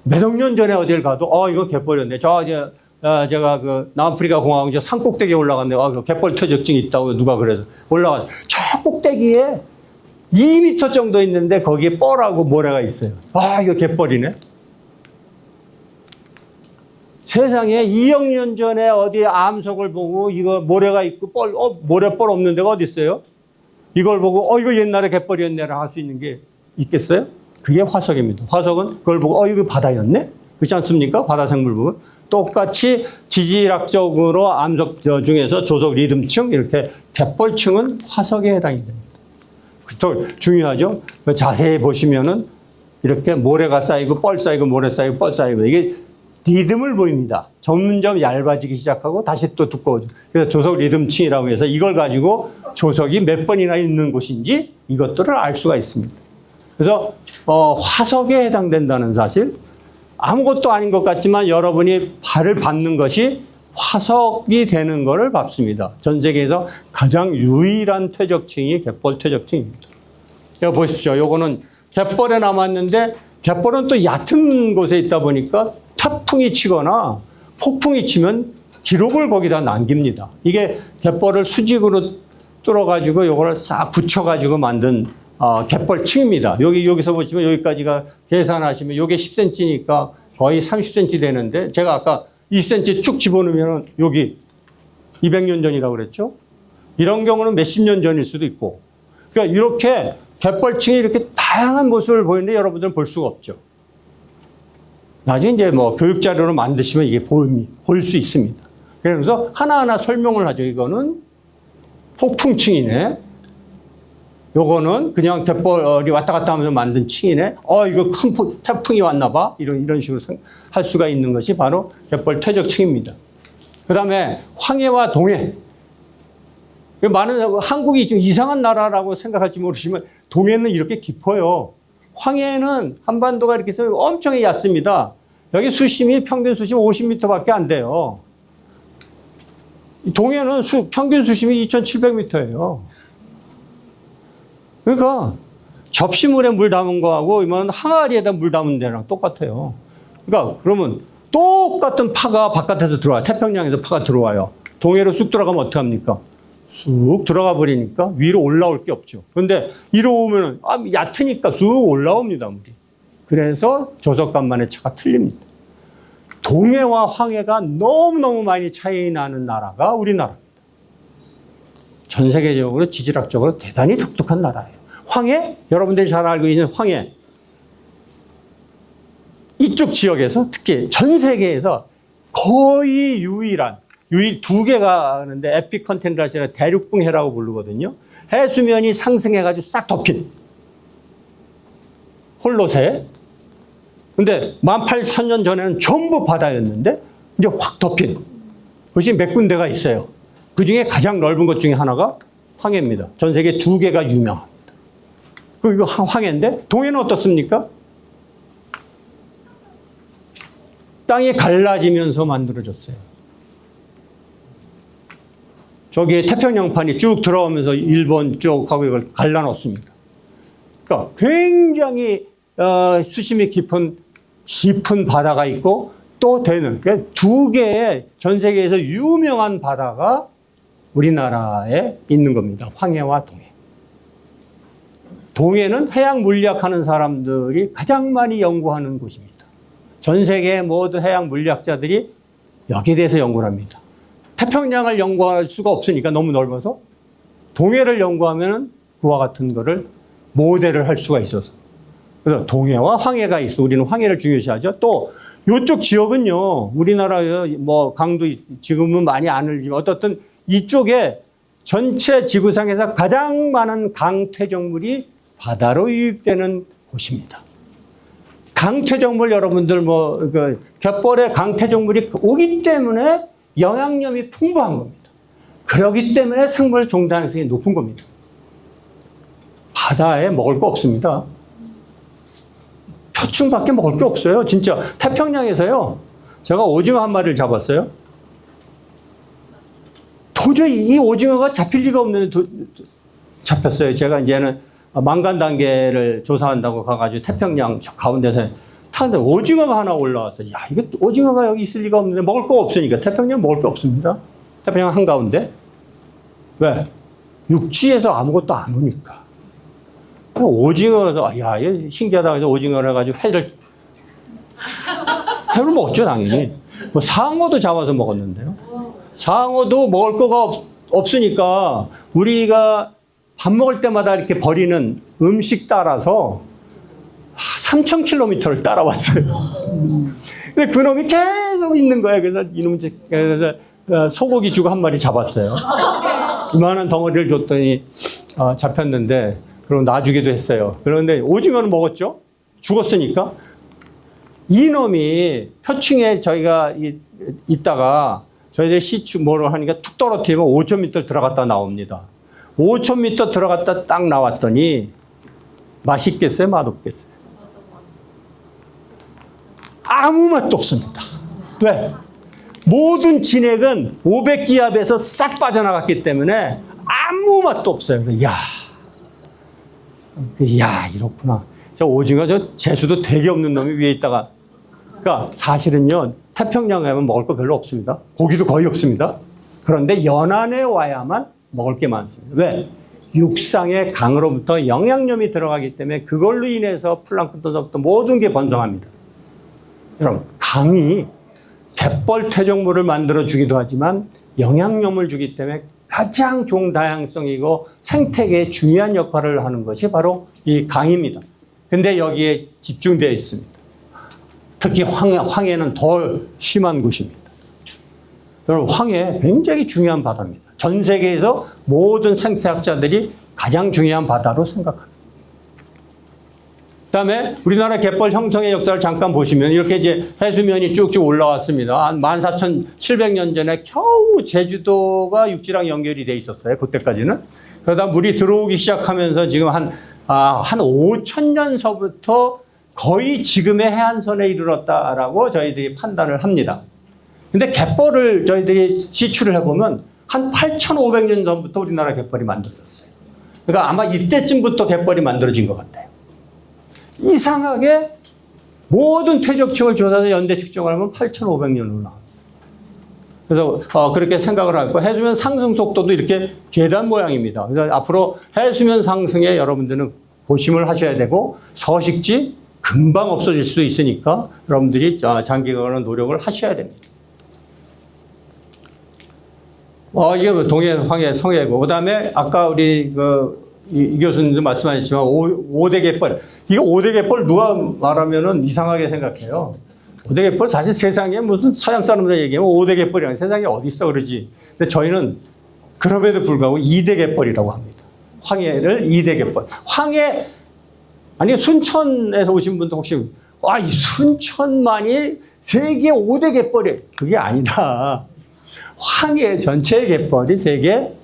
Speaker 1: 몇억 년 전에 어딜 가도 이거 갯벌이었네. 제가 그 남아프리카 공화국 산 꼭대기에 올라갔는데 그 갯벌 퇴적증이 있다고 누가 그래서 올라가서 저 꼭대기에 2m 정도 있는데 거기에 뻘하고 모래가 있어요. 이거 갯벌이네. 세상에 2억 년 전에 어디에 암석을 보고 이거 모래가 있고 모래뻘 없는 데가 어디 있어요? 이걸 보고 이거 옛날에 갯벌이었네라 할 수 있는 게 있겠어요? 그게 화석입니다. 화석은 그걸 보고 이거 바다였네? 그렇지 않습니까? 바다 생물 부분. 똑같이 지질학적으로 암석 중에서 조속 리듬층 이렇게 갯벌층은 화석에 해당이 됩니다. 또 중요하죠? 자세히 보시면은 이렇게 모래가 쌓이고 뻘 쌓이고 모래 쌓이고 뻘 쌓이고 이게 리듬을 보입니다. 점점 얇아지기 시작하고 다시 또 두꺼워져. 그래서 조속 리듬층이라고 해서 이걸 가지고 조석이 몇 번이나 있는 곳인지 이것들을 알 수가 있습니다. 그래서 화석에 해당된다는 사실, 아무것도 아닌 것 같지만 여러분이 발을 밟는 것이 화석이 되는 것을 밟습니다. 전 세계에서 가장 유일한 퇴적층이 갯벌 퇴적층입니다. 여기 보십시오. 요거는 갯벌에 남았는데 갯벌은 또 얕은 곳에 있다 보니까 태풍이 치거나 폭풍이 치면 기록을 거기다 남깁니다. 이게 갯벌을 수직으로 뚫어가지고 요거를 싹 붙여가지고 만든 갯벌층입니다. 여기서 보시면 여기까지가 계산하시면 요게 10cm니까 거의 30cm 되는데 제가 아까 2cm 쭉 집어넣으면 여기 200년 전이라고 그랬죠. 이런 경우는 몇십 년 전일 수도 있고. 그러니까 이렇게 갯벌층이 이렇게 다양한 모습을 보이는데 여러분들은 볼 수가 없죠. 나중에 이제 뭐 교육 자료로 만드시면 이게 보일 수 있습니다. 그래서 하나하나 설명을 하죠. 이거는 폭풍층이네. 요거는 그냥 갯벌이 왔다 갔다 하면서 만든 층이네. 이거 큰 태풍이 왔나 봐. 이런 식으로 할 수가 있는 것이 바로 갯벌 퇴적층입니다. 그 다음에 황해와 동해. 많은 한국이 좀 이상한 나라라고 생각할지 모르시지만 동해는 이렇게 깊어요. 황해는 한반도가 이렇게 해서 엄청 얕습니다. 여기 수심이 평균 수심 50m밖에 안 돼요. 동해는 평균 수심이 2,700m예요. 그러니까 접시물에 물 담은 거하고 이건 항아리에다 물 담은 데랑 똑같아요. 그러니까 그러면 똑같은 파가 바깥에서 들어와요. 태평양에서 파가 들어와요. 동해로 쑥 들어가면 어떻게 합니까? 쑥 들어가 버리니까 위로 올라올 게 없죠. 그런데 이로 오면은 얕으니까 쑥 올라옵니다, 물이. 그래서 조석간만의 차가 틀립니다. 동해와 황해가 너무너무 많이 차이 나는 나라가 우리나라입니다. 전 세계적으로 지질학적으로 대단히 독특한 나라예요. 황해, 여러분들이 잘 알고 있는 황해. 이쪽 지역에서 특히 전 세계에서 거의 유일 두 개가 하는데 에피컨틴ental이라 대륙붕해라고 부르거든요. 해수면이 상승해가지고 싹 덮인 홀로새. 근데 18,000년 전에는 전부 바다였는데 이제 확 덮인 곳이 몇 군데가 있어요. 그 중에 가장 넓은 것 중에 하나가 황해입니다. 전 세계 두 개가 유명합니다. 이거 황해인데 동해는 어떻습니까? 땅이 갈라지면서 만들어졌어요. 저기에 태평양판이 쭉 들어오면서 일본 쪽하고 이걸 갈라놓습니다. 그러니까 굉장히 수심이 깊은 바다가 있고 또 되는 그러니까 두 개의 전 세계에서 유명한 바다가 우리나라에 있는 겁니다. 황해와 동해. 동해는 해양 물리학하는 사람들이 가장 많이 연구하는 곳입니다. 전 세계의 모든 해양 물리학자들이 여기에 대해서 연구를 합니다. 태평양을 연구할 수가 없으니까 너무 넓어서 동해를 연구하면 그와 같은 거를 모델을 할 수가 있어서 그래서 동해와 황해가 있어. 우리는 황해를 중요시하죠. 또 이쪽 지역은요, 우리나라 뭐 강도 지금은 많이 안 흘지만 어떻든 이쪽에 전체 지구상에서 가장 많은 강퇴적물이 바다로 유입되는 곳입니다. 강퇴적물 여러분들 갯벌에 강퇴적물이 오기 때문에 영양염이 풍부한 겁니다. 그렇기 때문에 생물 종다양성이 높은 겁니다. 바다에 먹을 거 없습니다. 표충밖에 먹을 게 없어요. 진짜 태평양에서요. 제가 오징어 한 마리를 잡았어요. 도저히 이 오징어가 잡힐 리가 없는데 잡혔어요. 제가 이제는 망간 단계를 조사한다고 가가지고 태평양 저 가운데서 타는데 오징어가 하나 올라왔어요. 야, 이게 오징어가 여기 있을 리가 없는데 먹을 거 없으니까 태평양 먹을 거 없습니다. 태평양 한가운데. 왜? 육지에서 아무것도 안 오니까. 오징어에서 야, 이게 신기하다 해서 오징어를 해가지고 회를 먹었죠, 당연히. 뭐 상어도 잡아서 먹었는데요. 상어도 먹을 거가 없으니까 우리가 밥 먹을 때마다 이렇게 버리는 음식 따라서 3,000km를 따라왔어요. 근데 그놈이 계속 있는 거예요. 그래서 그래서 소고기 주고 한 마리 잡았어요. 이만한 덩어리를 줬더니 잡혔는데 그럼 놔주기도 했어요. 그런데 오징어는 먹었죠. 죽었으니까. 이놈이 표층에 저희가 있다가 저희들 시추 뭐를 하니까 툭 떨어뜨리면 5,000m 들어갔다 나옵니다. 5,000m 들어갔다 딱 나왔더니 맛있겠어요? 맛없겠어요? 아무 맛도 없습니다. 왜? 모든 진액은 500기압에서 싹 빠져나갔기 때문에 아무 맛도 없어요. 그래서 야, 이렇구나. 저 오징어 저 재수도 되게 없는 놈이 위에 있다가 그러니까 사실은요, 태평양에 가면 먹을 거 별로 없습니다. 고기도 거의 없습니다. 그런데 연안에 와야만 먹을 게 많습니다. 왜? 육상의 강으로부터 영양염이 들어가기 때문에 그걸로 인해서 플랑크톤서부터 모든 게 번성합니다. 여러분, 강이 갯벌 퇴적물을 만들어 주기도 하지만 영양염을 주기 때문에 가장 종다양성이고 생태계에 중요한 역할을 하는 것이 바로 이 강입니다. 근데 여기에 집중되어 있습니다. 특히 황해는 더 심한 곳입니다. 여러분, 황해 굉장히 중요한 바다입니다. 전 세계에서 모든 생태학자들이 가장 중요한 바다로 생각합니다. 그 다음에 우리나라 갯벌 형성의 역사를 잠깐 보시면 이렇게 이제 해수면이 쭉쭉 올라왔습니다. 한 14,700년 전에 겨우 제주도가 육지랑 연결이 돼 있었어요. 그때까지는. 그러다 물이 들어오기 시작하면서 지금 한 5,000년서부터 거의 지금의 해안선에 이르렀다라고 저희들이 판단을 합니다. 근데 갯벌을 저희들이 시추를 해보면 한 8,500년 전부터 우리나라 갯벌이 만들어졌어요. 그러니까 아마 이때쯤부터 갯벌이 만들어진 것 같아요. 이상하게 모든 퇴적층을 조사해서 연대 측정을 하면 8,500년으로 나옵니다. 그래서 그렇게 생각을 하고 해수면 상승 속도도 이렇게 계단 모양입니다. 그래서 앞으로 해수면 상승에 여러분들은 고심을 하셔야 되고 서식지 금방 없어질 수 있으니까 여러분들이 장기간의 노력을 하셔야 됩니다. 이게 동해, 황해, 성해고 그다음에 아까 우리 이 교수님도 말씀하셨지만 5대 갯벌. 이거 5대 갯벌 누가 말하면은 이상하게 생각해요. 5대 갯벌 사실 세상에 무슨 서양 사람들 얘기하면 5대 갯벌이랑 세상에 어디 있어 그러지. 근데 저희는 그럼에도 불구하고 2대 갯벌이라고 합니다. 황해를 2대 갯벌. 황해 아니 순천에서 오신 분도 혹시 이 순천만이 세계 5대 갯벌이 그게 아니라 황해 전체 갯벌이 세계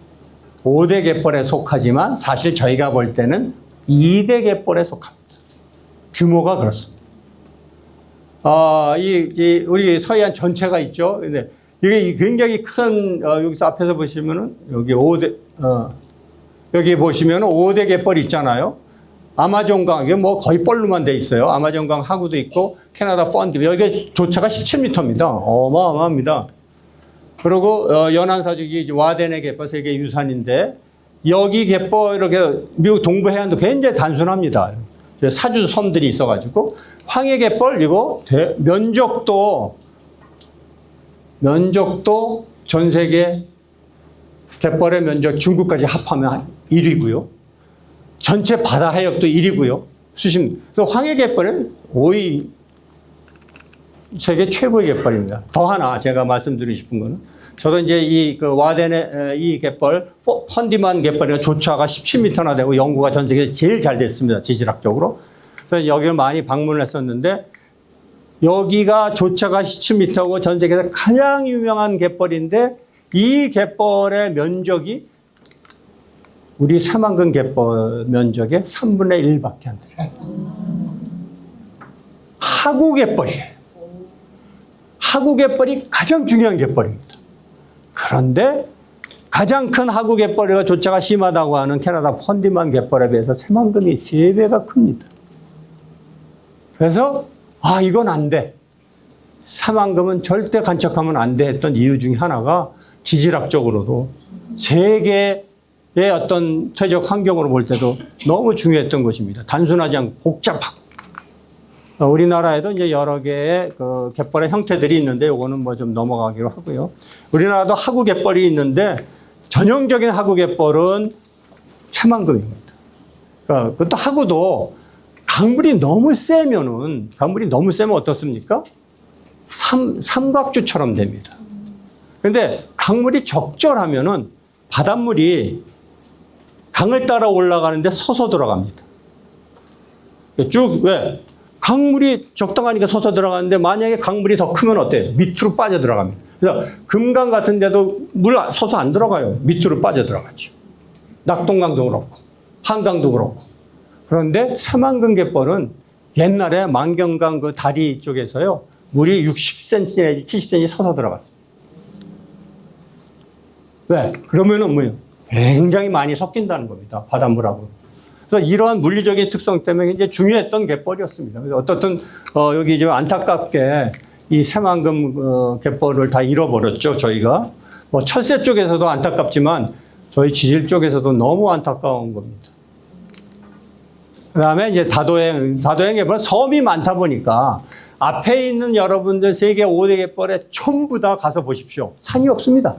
Speaker 1: 5대 갯벌에 속하지만 사실 저희가 볼 때는 2대 갯벌에 속합니다. 규모가 그렇습니다. 우리 서해안 전체가 있죠. 근데 이게 굉장히 큰, 여기서 앞에서 보시면은 여기 5대, 여기 보시면은 5대 갯벌이 있잖아요. 아마존강, 이게 뭐 거의 뻘로만 돼 있어요. 아마존강 하구도 있고, 캐나다 펀드, 여기 조차가 17m입니다. 어마어마합니다. 그리고 연안사족이 와데네 갯벌 세계 유산인데 여기 갯벌 이렇게 미국 동부 해안도 굉장히 단순합니다. 사주 섬들이 있어가지고 황해 갯벌 이거 면적도 전 세계 갯벌의 면적 중국까지 합하면 1위고요. 전체 바다 해역도 1위고요. 그래서 황해 갯벌은 5위 세계 최고의 갯벌입니다. 더 하나 제가 말씀드리고 싶은 거는 저도 이제 이 와덴의 이 갯벌 펀디만 갯벌이 조차가 17m나 되고 연구가 전 세계에 제일 잘 됐습니다. 지질학적으로. 그래서 여기를 많이 방문을 했었는데 여기가 조차가 17m고 전 세계에서 가장 유명한 갯벌인데 이 갯벌의 면적이 우리 새만금 갯벌 면적의 3분의 1밖에 안 돼요. 하구 갯벌이에요. 하구 갯벌이 가장 중요한 갯벌입니다. 그런데 가장 큰 하구 갯벌이가 조차가 심하다고 하는 캐나다 펀디만 갯벌에 비해서 새만금이 3배가 큽니다. 그래서 이건 안 돼. 새만금은 절대 간척하면 안 돼 했던 이유 중에 하나가 지질학적으로도 세계의 어떤 퇴적 환경으로 볼 때도 너무 중요했던 것입니다. 단순하지 않고 복잡하고. 우리나라에도 이제 여러 개의 갯벌의 형태들이 있는데 요거는 뭐 좀 넘어가기로 하고요. 우리나라도 하구 갯벌이 있는데 전형적인 하구 갯벌은 새만금입니다. 그것도 하구도 강물이 너무 세면 어떻습니까? 삼각주처럼 됩니다. 그런데 강물이 적절하면은 바닷물이 강을 따라 올라가는데 서서 들어갑니다. 쭉 왜? 강물이 적당하니까 서서 들어가는데 만약에 강물이 더 크면 어때요? 밑으로 빠져 들어갑니다. 그래서 금강 같은 데도 물 서서 안 들어가요. 밑으로 빠져 들어가죠. 낙동강도 그렇고 한강도 그렇고. 그런데 새만금 갯벌은 옛날에 만경강 그 다리 쪽에서요. 물이 60cm 내지 70cm 서서 들어갔습니다. 왜? 그러면은 뭐예요? 굉장히 많이 섞인다는 겁니다. 바닷물하고. 그래서 이러한 물리적인 특성 때문에 이제 중요했던 갯벌이었습니다. 그래서 어떻든 여기 좀 안타깝게 이 새만금 갯벌을 다 잃어버렸죠. 저희가 뭐 철새 쪽에서도 안타깝지만 저희 지질 쪽에서도 너무 안타까운 겁니다. 그다음에 이제 다도행 갯벌 섬이 많다 보니까 앞에 있는 여러분들 세계 5대 갯벌에 전부 다 가서 보십시오. 산이 없습니다.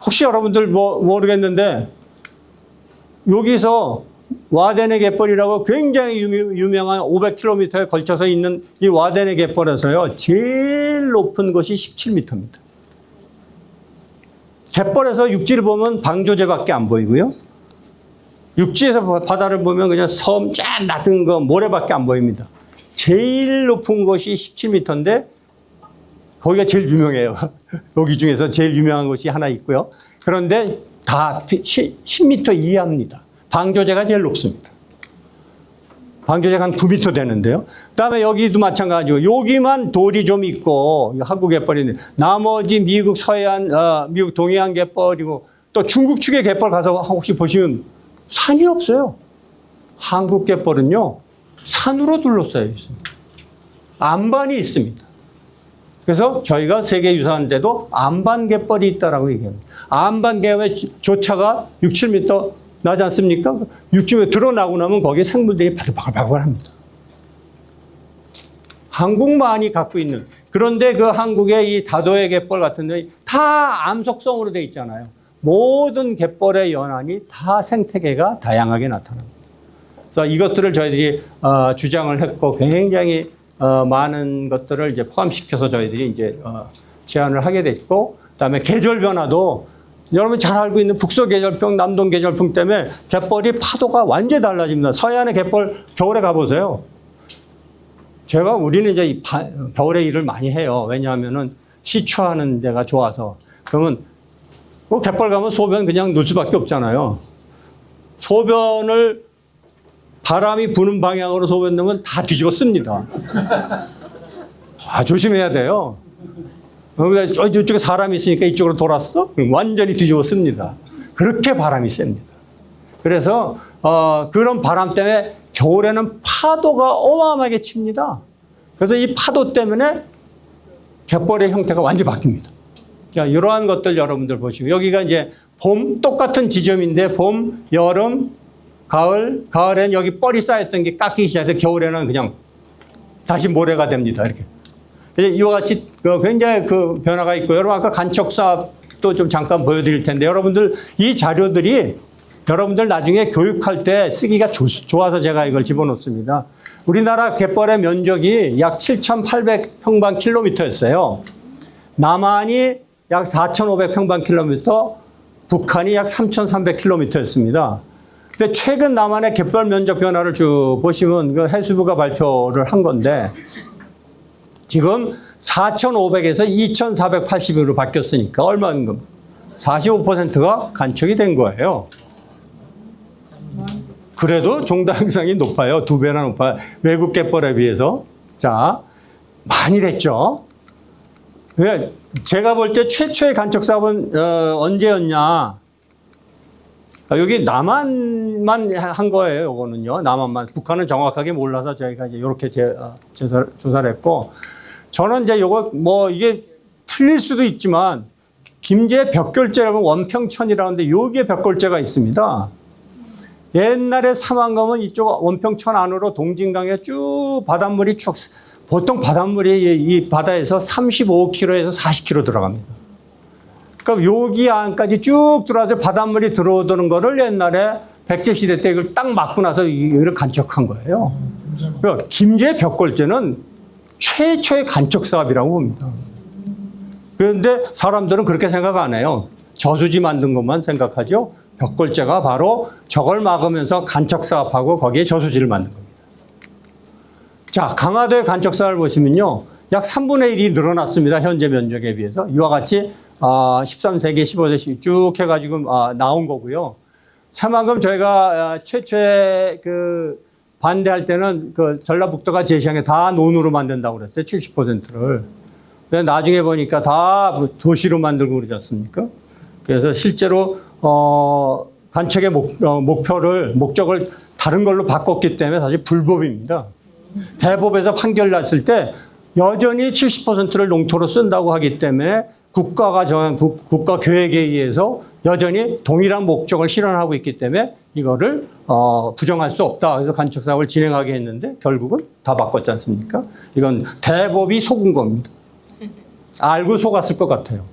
Speaker 1: 혹시 여러분들 모르겠는데 여기서 와데네 갯벌이라고 굉장히 유명한 500km에 걸쳐서 있는 이 와데네 갯벌에서요. 제일 높은 곳이 17m입니다. 갯벌에서 육지를 보면 방조제밖에 안 보이고요. 육지에서 바다를 보면 그냥 섬 짠 낮은 거 모래밖에 안 보입니다. 제일 높은 곳이 17m인데 거기가 제일 유명해요. 여기 중에서 제일 유명한 곳이 하나 있고요. 그런데 다 10m 이하입니다. 방조제가 제일 높습니다. 방조제가 한 9m 되는데요. 그 다음에 여기도 마찬가지고 여기만 돌이 좀 있고 한국 갯벌인데 나머지 미국 서해안, 미국 동해안 갯벌이고 또 중국 측의 갯벌 가서 혹시 보시면 산이 없어요. 한국 갯벌은요. 산으로 둘러싸여 있습니다. 안반이 있습니다. 그래서 저희가 세계유산인데도 암반갯벌이 있다라고 얘기합니다. 암반갯의 조차가 6, 7m 나지 않습니까? 육지에 드러나고 나면 거기에 생물들이 바글바글 합니다. 한국만이 갖고 있는, 그런데 그 한국의 이 다도해 갯벌 같은 데 다 암속성으로 돼 있잖아요. 모든 갯벌의 연안이 다 생태계가 다양하게 나타납니다. 그래서 이것들을 저희들이 주장을 했고 굉장히 많은 것들을 이제 포함시켜서 저희들이 이제 제안을 하게 됐고, 그다음에 계절 변화도 여러분 잘 알고 있는 북서 계절풍, 남동 계절풍 때문에 갯벌이 파도가 완전히 달라집니다. 서해안의 갯벌 겨울에 가보세요. 우리는 이제 겨울에 일을 많이 해요. 왜냐하면은 시추하는 데가 좋아서. 그러면 갯벌 가면 소변 그냥 놓을 수밖에 없잖아요. 소변을 바람이 부는 방향으로 소변 넣으면 다 뒤집어 씁니다. 조심해야 돼요. 이쪽에 사람이 있으니까 이쪽으로 돌았어? 그럼 완전히 뒤집어 씁니다. 그렇게 바람이 셉니다. 그래서 그런 바람 때문에 겨울에는 파도가 어마어마하게 칩니다. 그래서 이 파도 때문에 갯벌의 형태가 완전히 바뀝니다. 자, 이러한 것들 여러분들 보시고, 여기가 이제 봄, 똑같은 지점인데 봄, 여름, 가을, 가을에는 여기 뻘이 쌓였던 게 깎이기 시작해서 겨울에는 그냥 다시 모래가 됩니다. 이렇게. 이와 같이 굉장히 그 변화가 있고, 여러분 아까 간척 사업도 좀 잠깐 보여드릴 텐데, 여러분들 이 자료들이 여러분들 나중에 교육할 때 쓰기가 좋아서 제가 이걸 집어넣습니다. 우리나라 갯벌의 면적이 약 7,800평방킬로미터였어요. 남한이 약 4,500평방킬로미터, 북한이 약 3,300km였습니다. 근데 최근 남한의 갯벌 면적 변화를 쭉 보시면 그 해수부가 발표를 한 건데, 지금 4,500에서 2,480으로 바뀌었으니까 얼마인 겁니까? 45%가 간척이 된 거예요. 그래도 종다항상이 높아요. 2배나 높아요. 외국 갯벌에 비해서. 자, 많이 됐죠. 제가 볼 때 최초의 간척 사업은 언제였냐? 여기 남한만 한 거예요. 이거는요. 남한만. 북한은 정확하게 몰라서 저희가 이제 이렇게 조사를 했고, 저는 이제 이거 이게 틀릴 수도 있지만 김제 벽골제라고 원평천이라는데 여기에 벽골제가 있습니다. 옛날에 사만감은 이쪽 원평천 안으로 동진강에 쭉 바닷물이 보통 바닷물이 이 바다에서 35km에서 40km 들어갑니다. 그러니까 여기 안까지 쭉 들어와서 바닷물이 들어오는 거를 옛날에 백제시대 때 이걸 딱 막고 나서 이걸 간척한 거예요. 그러니까 김제 벽골제는 최초의 간척 사업이라고 봅니다. 그런데 사람들은 그렇게 생각 안 해요. 저수지 만든 것만 생각하죠. 벽골제가 바로 저걸 막으면서 간척 사업하고 거기에 저수지를 만든 겁니다. 자, 강화도의 간척 사업을 보시면요. 약 3분의 1이 늘어났습니다. 현재 면적에 비해서. 이와 같이 13세기, 15세기 쭉 해가지고 나온 거고요. 새만금 저희가 최초에 반대할 때는 전라북도가 제시한 게 다 논으로 만든다고 그랬어요. 70%를. 나중에 보니까 다 도시로 만들고 그러지 않습니까? 그래서 실제로 간척의 목적을 다른 걸로 바꿨기 때문에 사실 불법입니다. 대법에서 판결 났을 때 여전히 70%를 농토로 쓴다고 하기 때문에 국가가 정한 국가 계획에 의해서 여전히 동일한 목적을 실현하고 있기 때문에 이거를 부정할 수 없다. 그래서 간척 사업을 진행하게 했는데 결국은 다 바꿨지 않습니까? 이건 대법이 속은 겁니다. 알고 속았을 것 같아요.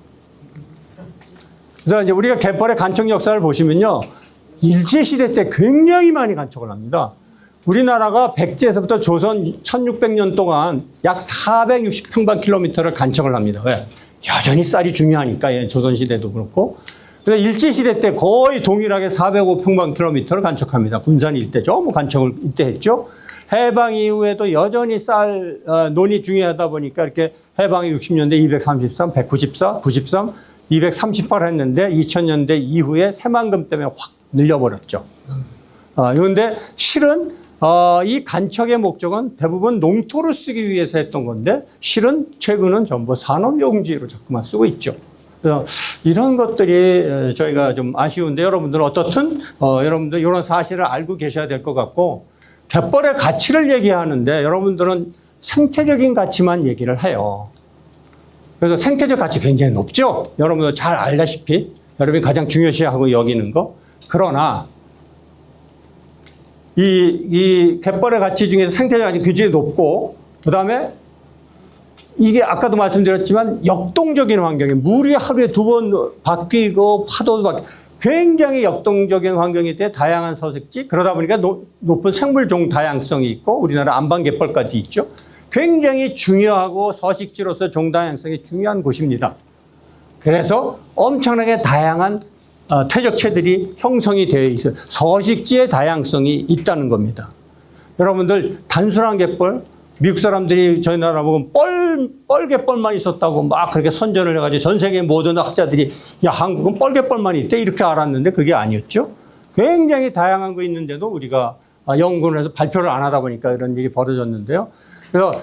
Speaker 1: 그래서 이제 우리가 갯벌의 간척 역사를 보시면요. 일제시대 때 굉장히 많이 간척을 합니다. 우리나라가 백제에서부터 조선 1600년 동안 약 460평방킬로미터를 간척을 합니다. 왜? 여전히 쌀이 중요하니까, 조선시대도 그렇고. 그래서 일제시대 때 거의 동일하게 405평방킬로미터를 간척합니다. 군산 일대 전부 간척을 이때 했죠. 해방 이후에도 여전히 논이 중요하다 보니까 이렇게 해방이 60년대 233, 194, 93, 238 했는데 2000년대 이후에 새만금 때문에 확 늘려버렸죠. 그런데 실은 이 간척의 목적은 대부분 농토를 쓰기 위해서 했던 건데 실은 최근은 전부 산업용지로 자꾸만 쓰고 있죠. 그래서 이런 것들이 저희가 좀 아쉬운데 여러분들은 어떻든 여러분들 이런 사실을 알고 계셔야 될 것 같고 갯벌의 가치를 얘기하는데 여러분들은 생태적인 가치만 얘기를 해요. 그래서 생태적 가치 굉장히 높죠. 여러분도 잘 알다시피 여러분이 가장 중요시하고 여기는 거. 그러나 이 갯벌의 가치 중에서 생태적 가치 굉장히 높고, 그 다음에 이게 아까도 말씀드렸지만 역동적인 환경에 물이 하루에 2번 바뀌고 파도도 바뀌고 굉장히 역동적인 환경이 때 다양한 서식지, 그러다 보니까 높은 생물종 다양성이 있고 우리나라 안방갯벌까지 있죠. 굉장히 중요하고 서식지로서 종 다양성이 중요한 곳입니다. 그래서 엄청나게 다양한 퇴적체들이 형성이 되어 있어요. 서식지의 다양성이 있다는 겁니다. 여러분들 단순한 갯벌, 미국 사람들이 저희 나라 보면 뻘갯벌만 있었다고 막 그렇게 선전을 해가지고 전 세계 모든 학자들이 야, 한국은 뻘갯벌만 있대 이렇게 알았는데 그게 아니었죠. 굉장히 다양한 거 있는데도 우리가 연구를 해서 발표를 안 하다 보니까 이런 일이 벌어졌는데요. 그래서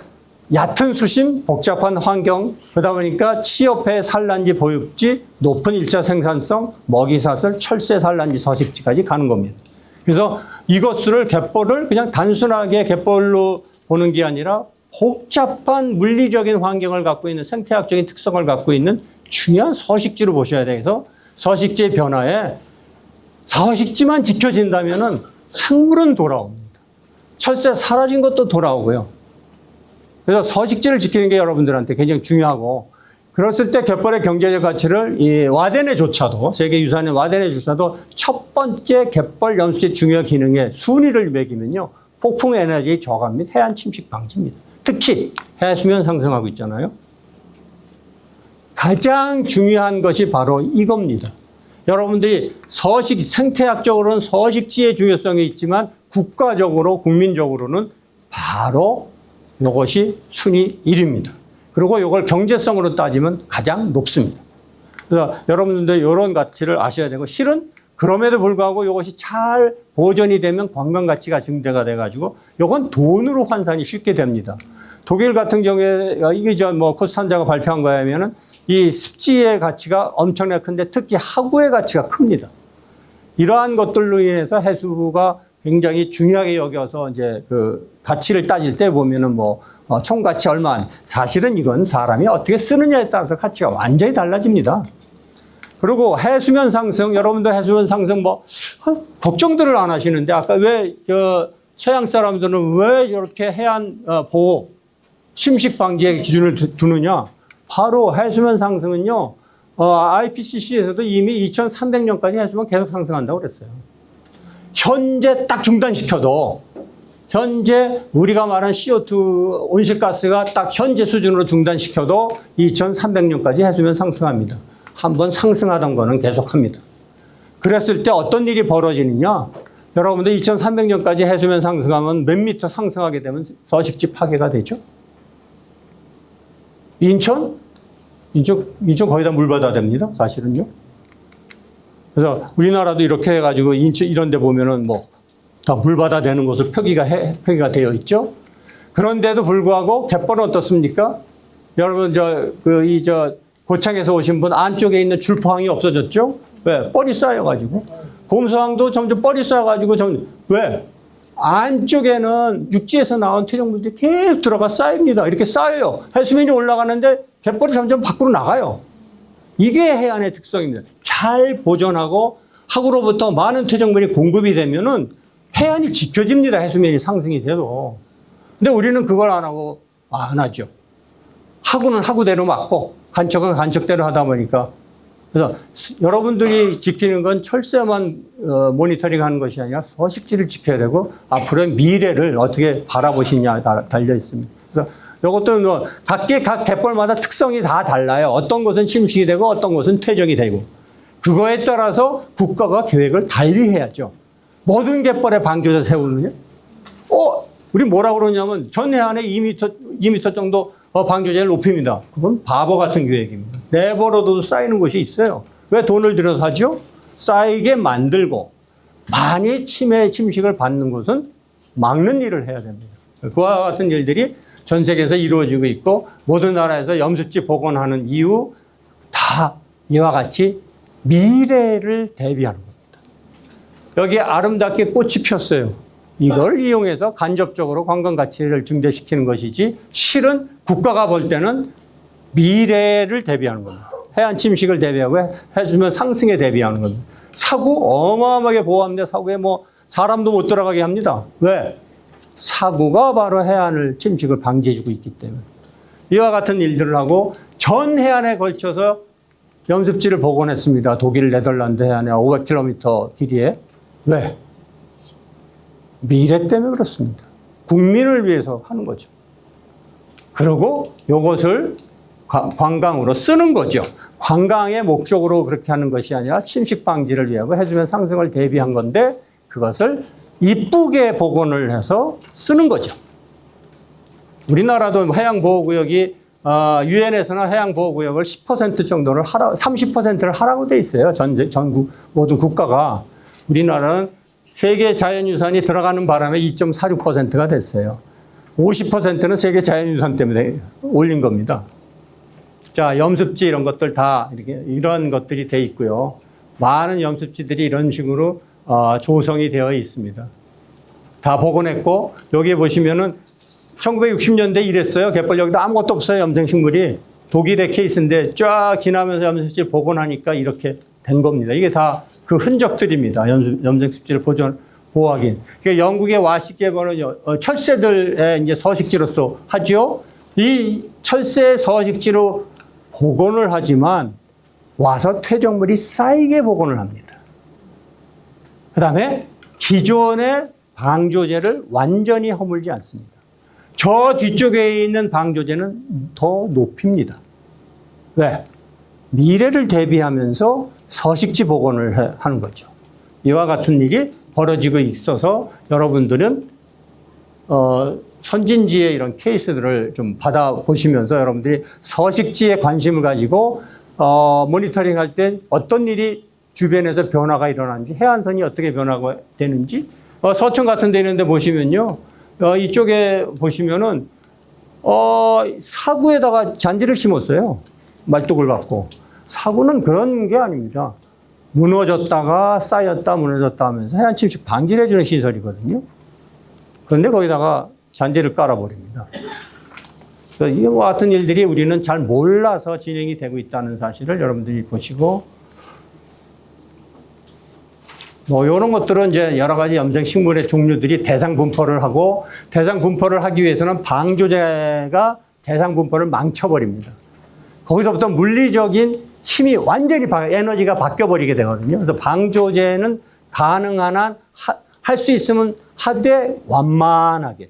Speaker 1: 얕은 수심, 복잡한 환경, 그러다 보니까 취업해 산란지, 보육지, 높은 일자 생산성, 먹이사슬, 철새 산란지, 서식지까지 가는 겁니다. 그래서 이것을 갯벌을 그냥 단순하게 갯벌로 보는 게 아니라 복잡한 물리적인 환경을 갖고 있는 생태학적인 특성을 갖고 있는 중요한 서식지로 보셔야 돼서 서식지의 변화에 서식지만 지켜진다면 생물은 돌아옵니다. 철새 사라진 것도 돌아오고요. 그래서 서식지를 지키는 게 여러분들한테 굉장히 중요하고, 그랬을 때 갯벌의 경제적 가치를 이 와데네조차도, 세계유산인 와데네조차도 첫 번째 갯벌 연수의 중요 기능에 순위를 매기면요, 폭풍 에너지 저감 및 해안 침식 방지입니다. 특히 해수면 상승하고 있잖아요. 가장 중요한 것이 바로 이겁니다. 여러분들이 생태학적으로는 서식지의 중요성이 있지만 국가적으로, 국민적으로는 바로 이것이 순위 1위입니다. 그리고 이걸 경제성으로 따지면 가장 높습니다. 그래서 여러분들 이런 가치를 아셔야 되고, 실은 그럼에도 불구하고 이것이 잘 보존이 되면 관광 가치가 증대가 돼가지고 이건 돈으로 환산이 쉽게 됩니다. 독일 같은 경우에 이게 코스탄자가 발표한 거에 하면은 이 습지의 가치가 엄청나게 큰데 특히 하구의 가치가 큽니다. 이러한 것들로 인해서 해수부가 굉장히 중요하게 여겨서 이제 그 가치를 따질 때 보면은 총 가치 얼마, 사실은 이건 사람이 어떻게 쓰느냐에 따라서 가치가 완전히 달라집니다. 그리고 해수면 상승, 여러분들 해수면 상승 걱정들을 안 하시는데, 아까 왜 서양 사람들은 왜 이렇게 해안 보호, 침식 방지의 기준을 두느냐? 바로 해수면 상승은요, IPCC에서도 이미 2300년까지 해수면 계속 상승한다고 그랬어요. 현재 딱 중단시켜도, 현재 우리가 말한 CO2 온실가스가 딱 현재 수준으로 중단시켜도 2300년까지 해수면 상승합니다. 한번 상승하던 거는 계속합니다. 그랬을 때 어떤 일이 벌어지느냐? 여러분들 2300년까지 해수면 상승하면 몇 미터 상승하게 되면 서식지 파괴가 되죠? 인천 거의 다 물바다 됩니다. 사실은요. 그래서 우리나라도 이렇게 해가지고 인천 이런 데 보면은 다 물바다 되는 곳을 표기가 되어 있죠. 그런데도 불구하고 갯벌은 어떻습니까? 여러분 고창에서 오신 분 안쪽에 있는 줄포항이 없어졌죠? 왜? 뻘이 쌓여가지고. 곰소항도 점점 뻘이 쌓여가지고 왜? 안쪽에는 육지에서 나온 퇴적물들이 계속 들어가 쌓입니다. 이렇게 쌓여요. 해수면이 올라가는데 갯벌이 점점 밖으로 나가요. 이게 해안의 특성입니다. 잘 보존하고 하구로부터 많은 퇴적물이 공급이 되면은 해안이 지켜집니다. 해수면이 상승이 돼도. 근데 우리는 그걸 안 하죠. 하구는 하구대로 맞고 간척은 간척대로 하다 보니까. 그래서 여러분들이 지키는 건 철새만 모니터링 하는 것이 아니라 서식지를 지켜야 되고 앞으로의 미래를 어떻게 바라보시냐 달려 있습니다. 그래서 이것도 각 갯벌마다 특성이 다 달라요. 어떤 곳은 침식이 되고 어떤 곳은 퇴적이 되고. 그거에 따라서 국가가 계획을 달리 해야죠. 모든 갯벌에 방조제 세우느냐? 우리 뭐라고 그러냐면 전 해안에 2m 정도 방조제를 높입니다. 그건 바보 같은 계획입니다. 내버려둬도 쌓이는 곳이 있어요. 왜 돈을 들여서 하죠? 쌓이게 만들고 많이 침식을 받는 곳은 막는 일을 해야 됩니다. 그와 같은 일들이 전 세계에서 이루어지고 있고 모든 나라에서 염습지 복원하는 이유 다 이와 같이 미래를 대비하는 겁니다. 여기 아름답게 꽃이 폈어요. 이걸 이용해서 간접적으로 관광 가치를 증대시키는 것이지 실은 국가가 볼 때는 미래를 대비하는 겁니다. 해안 침식을 대비하고 해수면 상승에 대비하는 겁니다. 사고 어마어마하게 보호합니다. 사고에 뭐 사람도 못 들어가게 합니다. 왜? 사고가 바로 해안을 침식을 방지해주고 있기 때문에. 이와 같은 일들을 하고 전 해안에 걸쳐서 염습지를 복원했습니다. 독일 네덜란드 해안에 500km 길이에. 왜? 미래 때문에 그렇습니다. 국민을 위해서 하는 거죠. 그리고 이것을 관광으로 쓰는 거죠. 관광의 목적으로 그렇게 하는 것이 아니라 침식 방지를 위하고 해수면 상승을 대비한 건데 그것을 이쁘게 복원을 해서 쓰는 거죠. 우리나라도 해양보호구역이 유엔에서는 해양보호구역을 10% 정도를 30%를 하라고 돼 있어요. 전국 모든 국가가. 우리나라는 세계 자연유산이 들어가는 바람에 2.46%가 됐어요. 50%는 세계 자연유산 때문에 올린 겁니다. 자, 염습지 이런 것들 다 이런 것들이 돼 있고요. 많은 염습지들이 이런 식으로 조성이 되어 있습니다. 다 복원했고 여기 보시면은 1960년대 이랬어요. 갯벌역에도 아무것도 없어요. 염생식물이. 독일의 케이스인데 쫙 지나면서 염생습지를 복원하니까 이렇게 된 겁니다. 이게 다 그 흔적들입니다. 염생습지를 보호하긴. 그러니까 영국의 와시개벌은 철새들의 이제 서식지로서 하죠. 이 철새 서식지로 복원을 하지만 와서 퇴적물이 쌓이게 복원을 합니다. 그 다음에 기존의 방조제를 완전히 허물지 않습니다. 저 뒤쪽에 있는 방조제는 더 높입니다. 왜? 미래를 대비하면서 서식지 복원을 하는 거죠. 이와 같은 일이 벌어지고 있어서 여러분들은 선진지의 이런 케이스들을 좀 받아보시면서 여러분들이 서식지에 관심을 가지고 모니터링 할 때 어떤 일이 주변에서 변화가 일어나는지, 해안선이 어떻게 변화가 되는지, 서천 같은 데 있는데 보시면요. 이쪽에 보시면은, 사구에다가 잔디를 심었어요. 말뚝을 갖고. 사구는 그런 게 아닙니다. 무너졌다가 쌓였다 무너졌다 하면서 해안 침식 방지를 해주는 시설이거든요. 그런데 거기다가 잔디를 깔아버립니다. 이와 같은 일들이 우리는 잘 몰라서 진행이 되고 있다는 사실을 여러분들이 보시고, 뭐 이런 것들은 이제 여러 가지 염생식물의 종류들이 대상 분포를 하고, 대상 분포를 하기 위해서는 방조제가 대상 분포를 망쳐버립니다. 거기서부터 물리적인 힘이 완전히 에너지가 바뀌어버리게 되거든요. 그래서 방조제는 가능한 한 할 수 있으면 하되 완만하게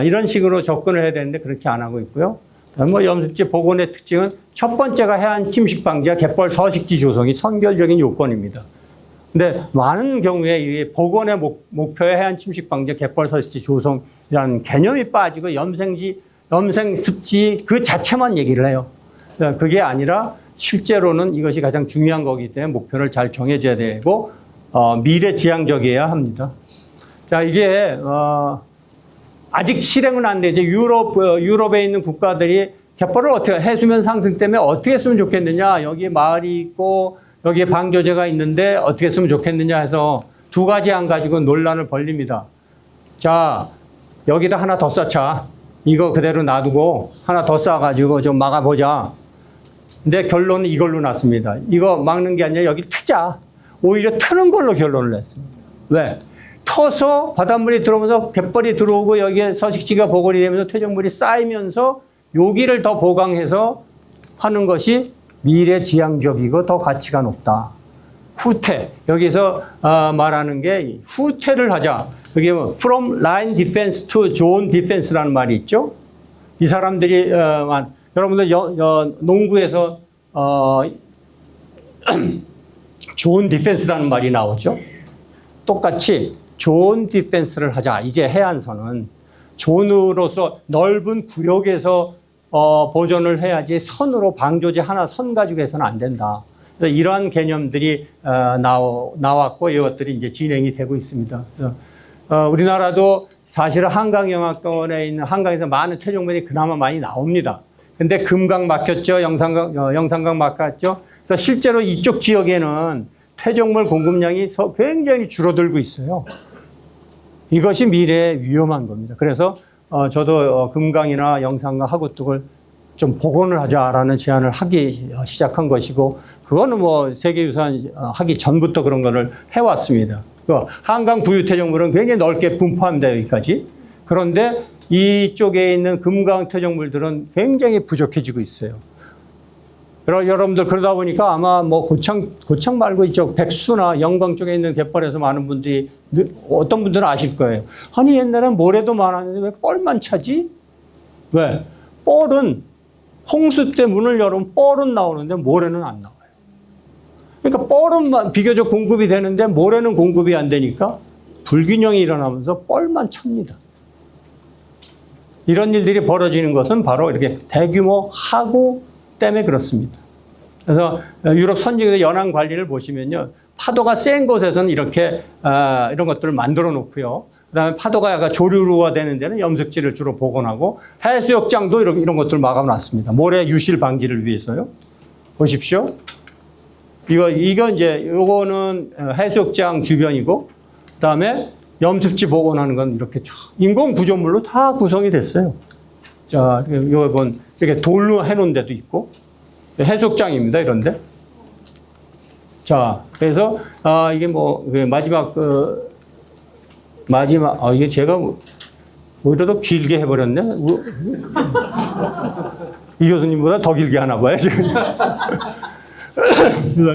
Speaker 1: 이런 식으로 접근을 해야 되는데 그렇게 안 하고 있고요. 뭐 염습지 복원의 특징은 첫 번째가 해안 침식 방지와 갯벌 서식지 조성이 선결적인 요건입니다. 근데 많은 경우에 이 복원의 목표의 해안 침식 방지, 갯벌 서식지 조성이라는 개념이 빠지고 염생습지 그 자체만 얘기를 해요. 그게 아니라 실제로는 이것이 가장 중요한 거기 때문에 목표를 잘 정해줘야 되고 미래지향적이어야 합니다. 자, 이게 아직 실행은 안 되죠. 유럽에 있는 국가들이 갯벌을 어떻게 해수면 상승 때문에 어떻게 했으면 좋겠느냐. 여기 마을이 있고 여기에 방조제가 있는데 어떻게 했으면 좋겠느냐 해서 두 가지 안 가지고 논란을 벌립니다. 자, 여기다 하나 더 쌓자. 이거 그대로 놔두고 하나 더 쌓아가지고 좀 막아보자. 근데 결론은 이걸로 났습니다. 이거 막는 게 아니라 여기 트자. 오히려 트는 걸로 결론을 냈습니다. 왜? 터서 바닷물이 들어오면서 갯벌이 들어오고 여기에 서식지가 복원이 되면서 퇴적물이 쌓이면서 여기를 더 보강해서 하는 것이 미래지향적이고 더 가치가 높다. 후퇴. 여기서 말하는 게 후퇴를 하자. 그게 뭐 from line defense to zone defense라는 말이 있죠. 이 사람들이 여러분들 농구에서 존 디펜스라는 말이 나오죠. 똑같이 존 디펜스를 하자. 이제 해안선은 존으로서 넓은 구역에서 보존을 해야지 선으로 방조제 하나 선 가지고 해서는 안 된다. 그래서 이러한 개념들이 나왔고 이것들이 이제 진행이 되고 있습니다. 그래서 우리나라도 사실은 한강영화권에 있는 한강에서 많은 퇴적물이 그나마 많이 나옵니다. 근데 금강 막혔죠. 영산강 막혔죠. 그래서 실제로 이쪽 지역에는 퇴적물 공급량이 굉장히 줄어들고 있어요. 이것이 미래에 위험한 겁니다. 그래서 저도 금강이나 영산강 하구뚝을 좀 복원을 하자라는 제안을 하기 시작한 것이고, 그거는 뭐 세계유산 하기 전부터 그런 거를 해왔습니다. 한강 부유태적물은 굉장히 넓게 분포합니다, 여기까지. 그런데 이쪽에 있는 금강 토적물들은 굉장히 부족해지고 있어요. 여러분들 그러다 보니까 아마 뭐 고창 말고 이쪽 백수나 영광 쪽에 있는 갯벌에서 많은 분들이, 어떤 분들은 아실 거예요. 아니, 옛날엔 모래도 많았는데 왜 뻘만 차지? 왜? 뻘은 홍수 때 문을 열으면 뻘은 나오는데 모래는 안 나와요. 그러니까 뻘은 비교적 공급이 되는데 모래는 공급이 안 되니까 불균형이 일어나면서 뻘만 찹니다. 이런 일들이 벌어지는 것은 바로 이렇게 대규모 하구 때문에 그렇습니다. 그래서 유럽 선진국의 연안 관리를 보시면요, 파도가 센 곳에서는 이렇게 이런 것들을 만들어 놓고요. 그다음에 파도가 약간 조류로가 되는 데는 염색지를 주로 복원하고, 해수욕장도 이런 것들을 막아놨습니다. 모래 유실 방지를 위해서요. 보십시오. 이거 이제 요거는 해수욕장 주변이고, 그다음에 염색지 복원하는 건 이렇게 인공 구조물로 다 구성이 됐어요. 자, 요번 이렇게 돌로 해놓은 데도 있고, 해수욕장입니다, 이런데. 자, 그래서 이게 뭐 마지막 이게 제가 오히려 더 길게 해버렸네. 이 교수님보다 더 길게 하나 봐요, 지금.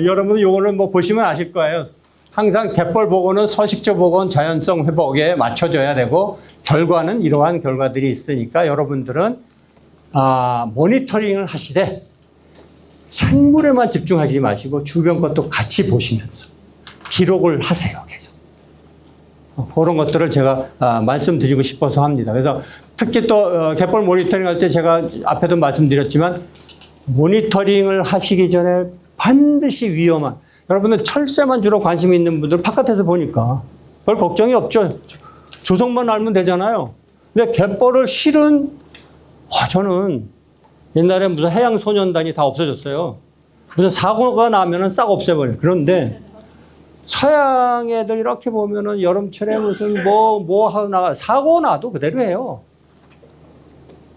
Speaker 1: 여러분 요거는 뭐 보시면 아실 거예요. 항상 갯벌 복원은 서식지 복원, 자연성 회복에 맞춰져야 되고, 결과는 이러한 결과들이 있으니까 여러분들은 모니터링을 하시되 생물에만 집중하지 마시고 주변 것도 같이 보시면서 기록을 하세요, 계속. 그런 것들을 제가 말씀드리고 싶어서 합니다. 그래서 특히 또 갯벌 모니터링 할 때 제가 앞에도 말씀드렸지만, 모니터링을 하시기 전에 반드시 위험한, 여러분들 철새만 주로 관심 있는 분들 바깥에서 보니까 별 걱정이 없죠. 조성만 알면 되잖아요. 근데 갯벌을 실은, 저는 옛날에 무슨 해양소년단이 다 없어졌어요. 무슨 사고가 나면은 싹 없애버려요. 그런데 서양 애들 이렇게 보면은 여름철에 무슨 뭐 하고 나가, 사고 나도 그대로 해요.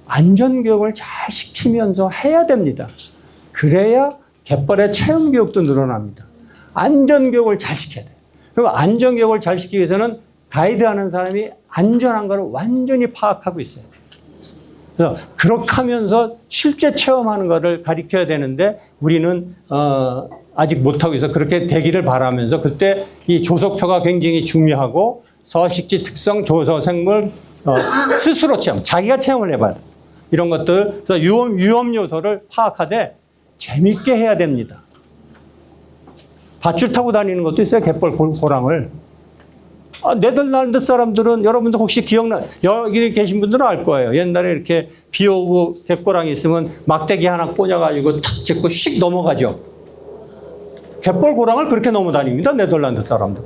Speaker 1: 안전교육을 잘 시키면서 해야 됩니다. 그래야 갯벌의 체험교육도 늘어납니다. 안전교육을 잘 시켜야 돼요. 그리고 안전교육을 잘 시키기 위해서는 가이드하는 사람이 안전한 걸 완전히 파악하고 있어요. 그래서 그렇게 하면서 실제 체험하는 것을 가르쳐야 되는데, 우리는 아직 못하고 있어. 그렇게 되기를 바라면서, 그때 이 조석표가 굉장히 중요하고, 서식지 특성, 조서, 생물, 스스로 체험, 자기가 체험을 해봐야 돼. 이런 것들, 그래서 위험 요소를 파악하되 재밌게 해야 됩니다. 밧줄 타고 다니는 것도 있어요, 갯벌 고랑을. 네덜란드 사람들은, 여러분들 혹시 여기 계신 분들은 알 거예요. 옛날에 이렇게 비 오고 갯고랑이 있으면 막대기 하나 꽂아가지고 탁 찍고 씩 넘어가죠. 갯벌 고랑을 그렇게 넘어다닙니다, 네덜란드 사람들.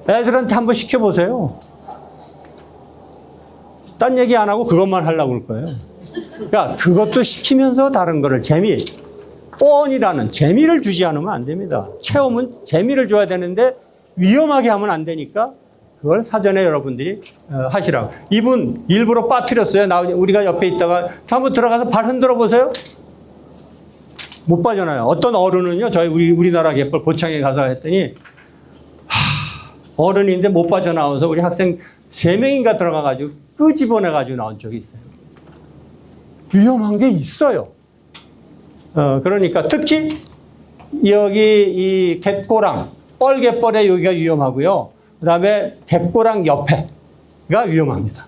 Speaker 1: 애들한테 한번 시켜보세요. 딴 얘기 안 하고 그것만 하려고 그럴 거예요. 그러니까 그것도 시키면서 다른 거를 펀이라는 재미를 주지 않으면 안 됩니다. 체험은 재미를 줘야 되는데 위험하게 하면 안 되니까 그걸 사전에 여러분들이 하시라고. 이분 일부러 빠뜨렸어요. 우리가 옆에 있다가 한번 들어가서 발 흔들어 보세요. 못 빠져나요. 어떤 어른은요, 저희 우리나라 갯벌 고창에 가서 했더니 어른인데 못 빠져나와서 우리 학생 3명인가 들어가가지고 끄집어내가지고 나온 적이 있어요. 위험한 게 있어요. 그러니까 특히 여기 이 갯고랑, 뻘갯벌에 여기가 위험하고요. 그 다음에 갯고랑 옆에가 위험합니다.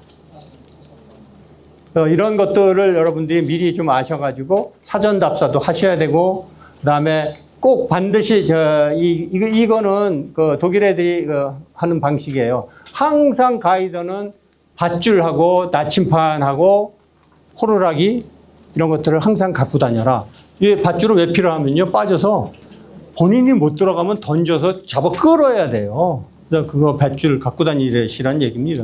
Speaker 1: 이런 것들을 여러분들이 미리 좀 아셔가지고 사전 답사도 하셔야 되고, 그 다음에 꼭 반드시 이거는 그 독일 애들이 하는 방식이에요. 항상 가이드는 밧줄하고 나침판하고 호루라기 이런 것들을 항상 갖고 다녀라. 이 밧줄은 왜 필요하면요, 빠져서 본인이 못 들어가면 던져서 잡아 끌어야 돼요. 그래서 그거 밧줄 갖고 다니시라는 얘기입니다.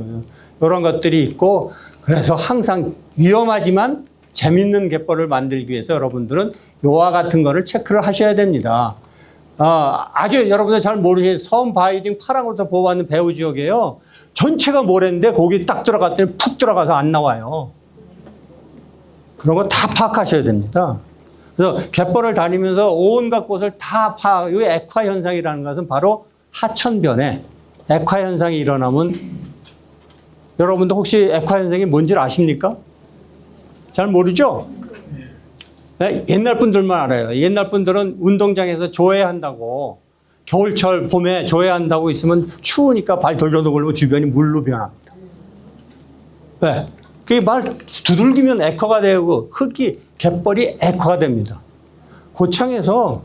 Speaker 1: 이런 것들이 있고, 그래서 항상 위험하지만 재밌는 갯벌을 만들기 위해서 여러분들은 요와 같은 거를 체크를 하셔야 됩니다. 아주 여러분들 잘 모르시는 섬 바이딩 파랑으로부터 보호받는 배후 지역이에요. 전체가 모래인데 거기 딱 들어갔더니 푹 들어가서 안 나와요. 그런 거 다 파악하셔야 됩니다. 그래서 갯벌을 다니면서 온갖 곳을 다 파악, 이 액화 현상이라는 것은 바로 하천변에 액화 현상이 일어나면 여러분도 혹시 액화 현상이 뭔지 아십니까? 잘 모르죠? 네, 옛날 분들만 알아요. 옛날 분들은 운동장에서 조회한다고 겨울철 봄에 조회한다고 있으면 추우니까 발 돌려놓으면 주변이 물로 변합니다. 네. 그게 말 두들기면 액화가 되고 흙이 갯벌이 액화가 됩니다. 고창에서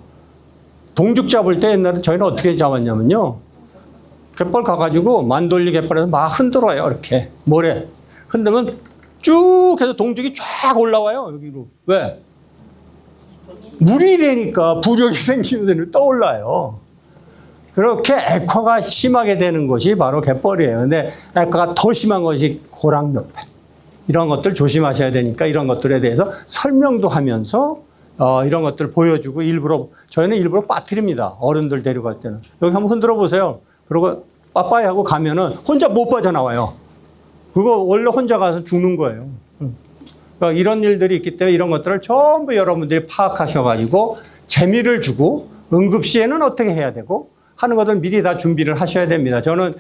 Speaker 1: 동죽 잡을 때 옛날에 저희는 어떻게 잡았냐면요. 갯벌 가가지고 만돌리 갯벌에서 막 흔들어요. 이렇게 모래 흔들면 쭉 해서 동죽이 쫙 올라와요. 여기로. 왜? 물이 되니까 부력이 생기면 떠올라요. 그렇게 액화가 심하게 되는 것이 바로 갯벌이에요. 근데 액화가 더 심한 것이 고랑 옆에. 이런 것들 조심하셔야 되니까 이런 것들에 대해서 설명도 하면서 이런 것들 보여주고 저희는 일부러 빠뜨립니다. 어른들 데려갈 때는. 여기 한번 흔들어 보세요. 그리고 빠빠이 하고 가면은 혼자 못 빠져나와요. 그거 원래 혼자 가서 죽는 거예요. 그러니까 이런 일들이 있기 때문에 이런 것들을 전부 여러분들이 파악하셔가지고 재미를 주고 응급시에는 어떻게 해야 되고 하는 것을 미리 다 준비를 하셔야 됩니다. 저는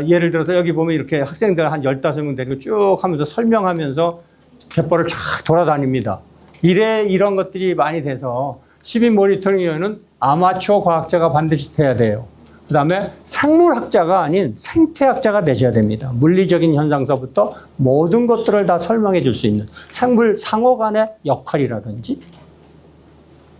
Speaker 1: 예를 들어서 여기 보면 이렇게 학생들 한 15명 데리고 쭉 하면서 설명하면서 갯벌을 쫙 돌아다닙니다. 이런 것들이 많이 돼서 시민 모니터링위원회는 아마추어 과학자가 반드시 돼야 돼요. 그 다음에 생물학자가 아닌 생태학자가 되셔야 됩니다. 물리적인 현상서부터 모든 것들을 다 설명해 줄 수 있는 생물 상호 간의 역할이라든지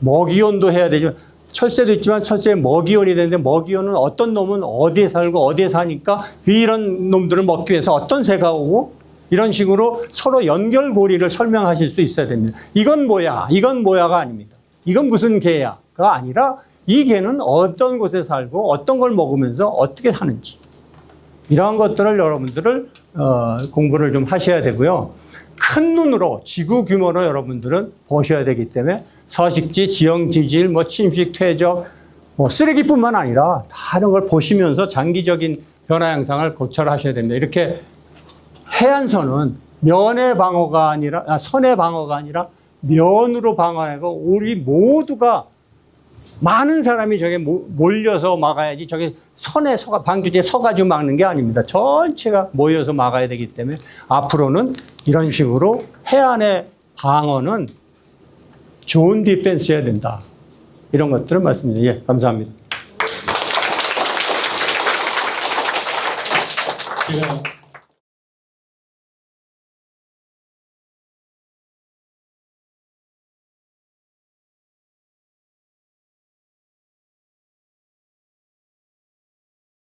Speaker 1: 먹이온도 해야 되죠. 철새도 있지만 철새에 먹이온이 되는데 먹이온은 어떤 놈은 어디에 살고 어디에 사니까 이런 놈들을 먹기 위해서 어떤 새가 오고 이런 식으로 서로 연결고리를 설명하실 수 있어야 됩니다. 이건 뭐야? 이건 뭐야가 아닙니다. 이건 무슨 개야가 아니라 이 개는 어떤 곳에 살고 어떤 걸 먹으면서 어떻게 사는지 이러한 것들을 여러분들을 공부를 좀 하셔야 되고요. 큰 눈으로 지구 규모로 여러분들은 보셔야 되기 때문에 서식지, 지형 지질, 침식, 퇴적, 쓰레기뿐만 아니라 다른 걸 보시면서 장기적인 변화 양상을 고찰하셔야 됩니다. 이렇게 해안선은 면의 방어가 아니라 선의 방어가 아니라 면으로 방어하고 우리 모두가 많은 사람이 저게 몰려서 막아야지 저게 선에 방주지에 서가지고 막는 게 아닙니다. 전체가 모여서 막아야 되기 때문에 앞으로는 이런 식으로 해안의 방어는 좋은 디펜스 해야 된다. 이런 것들을 말씀드립니다. 예, 감사합니다.
Speaker 4: 제가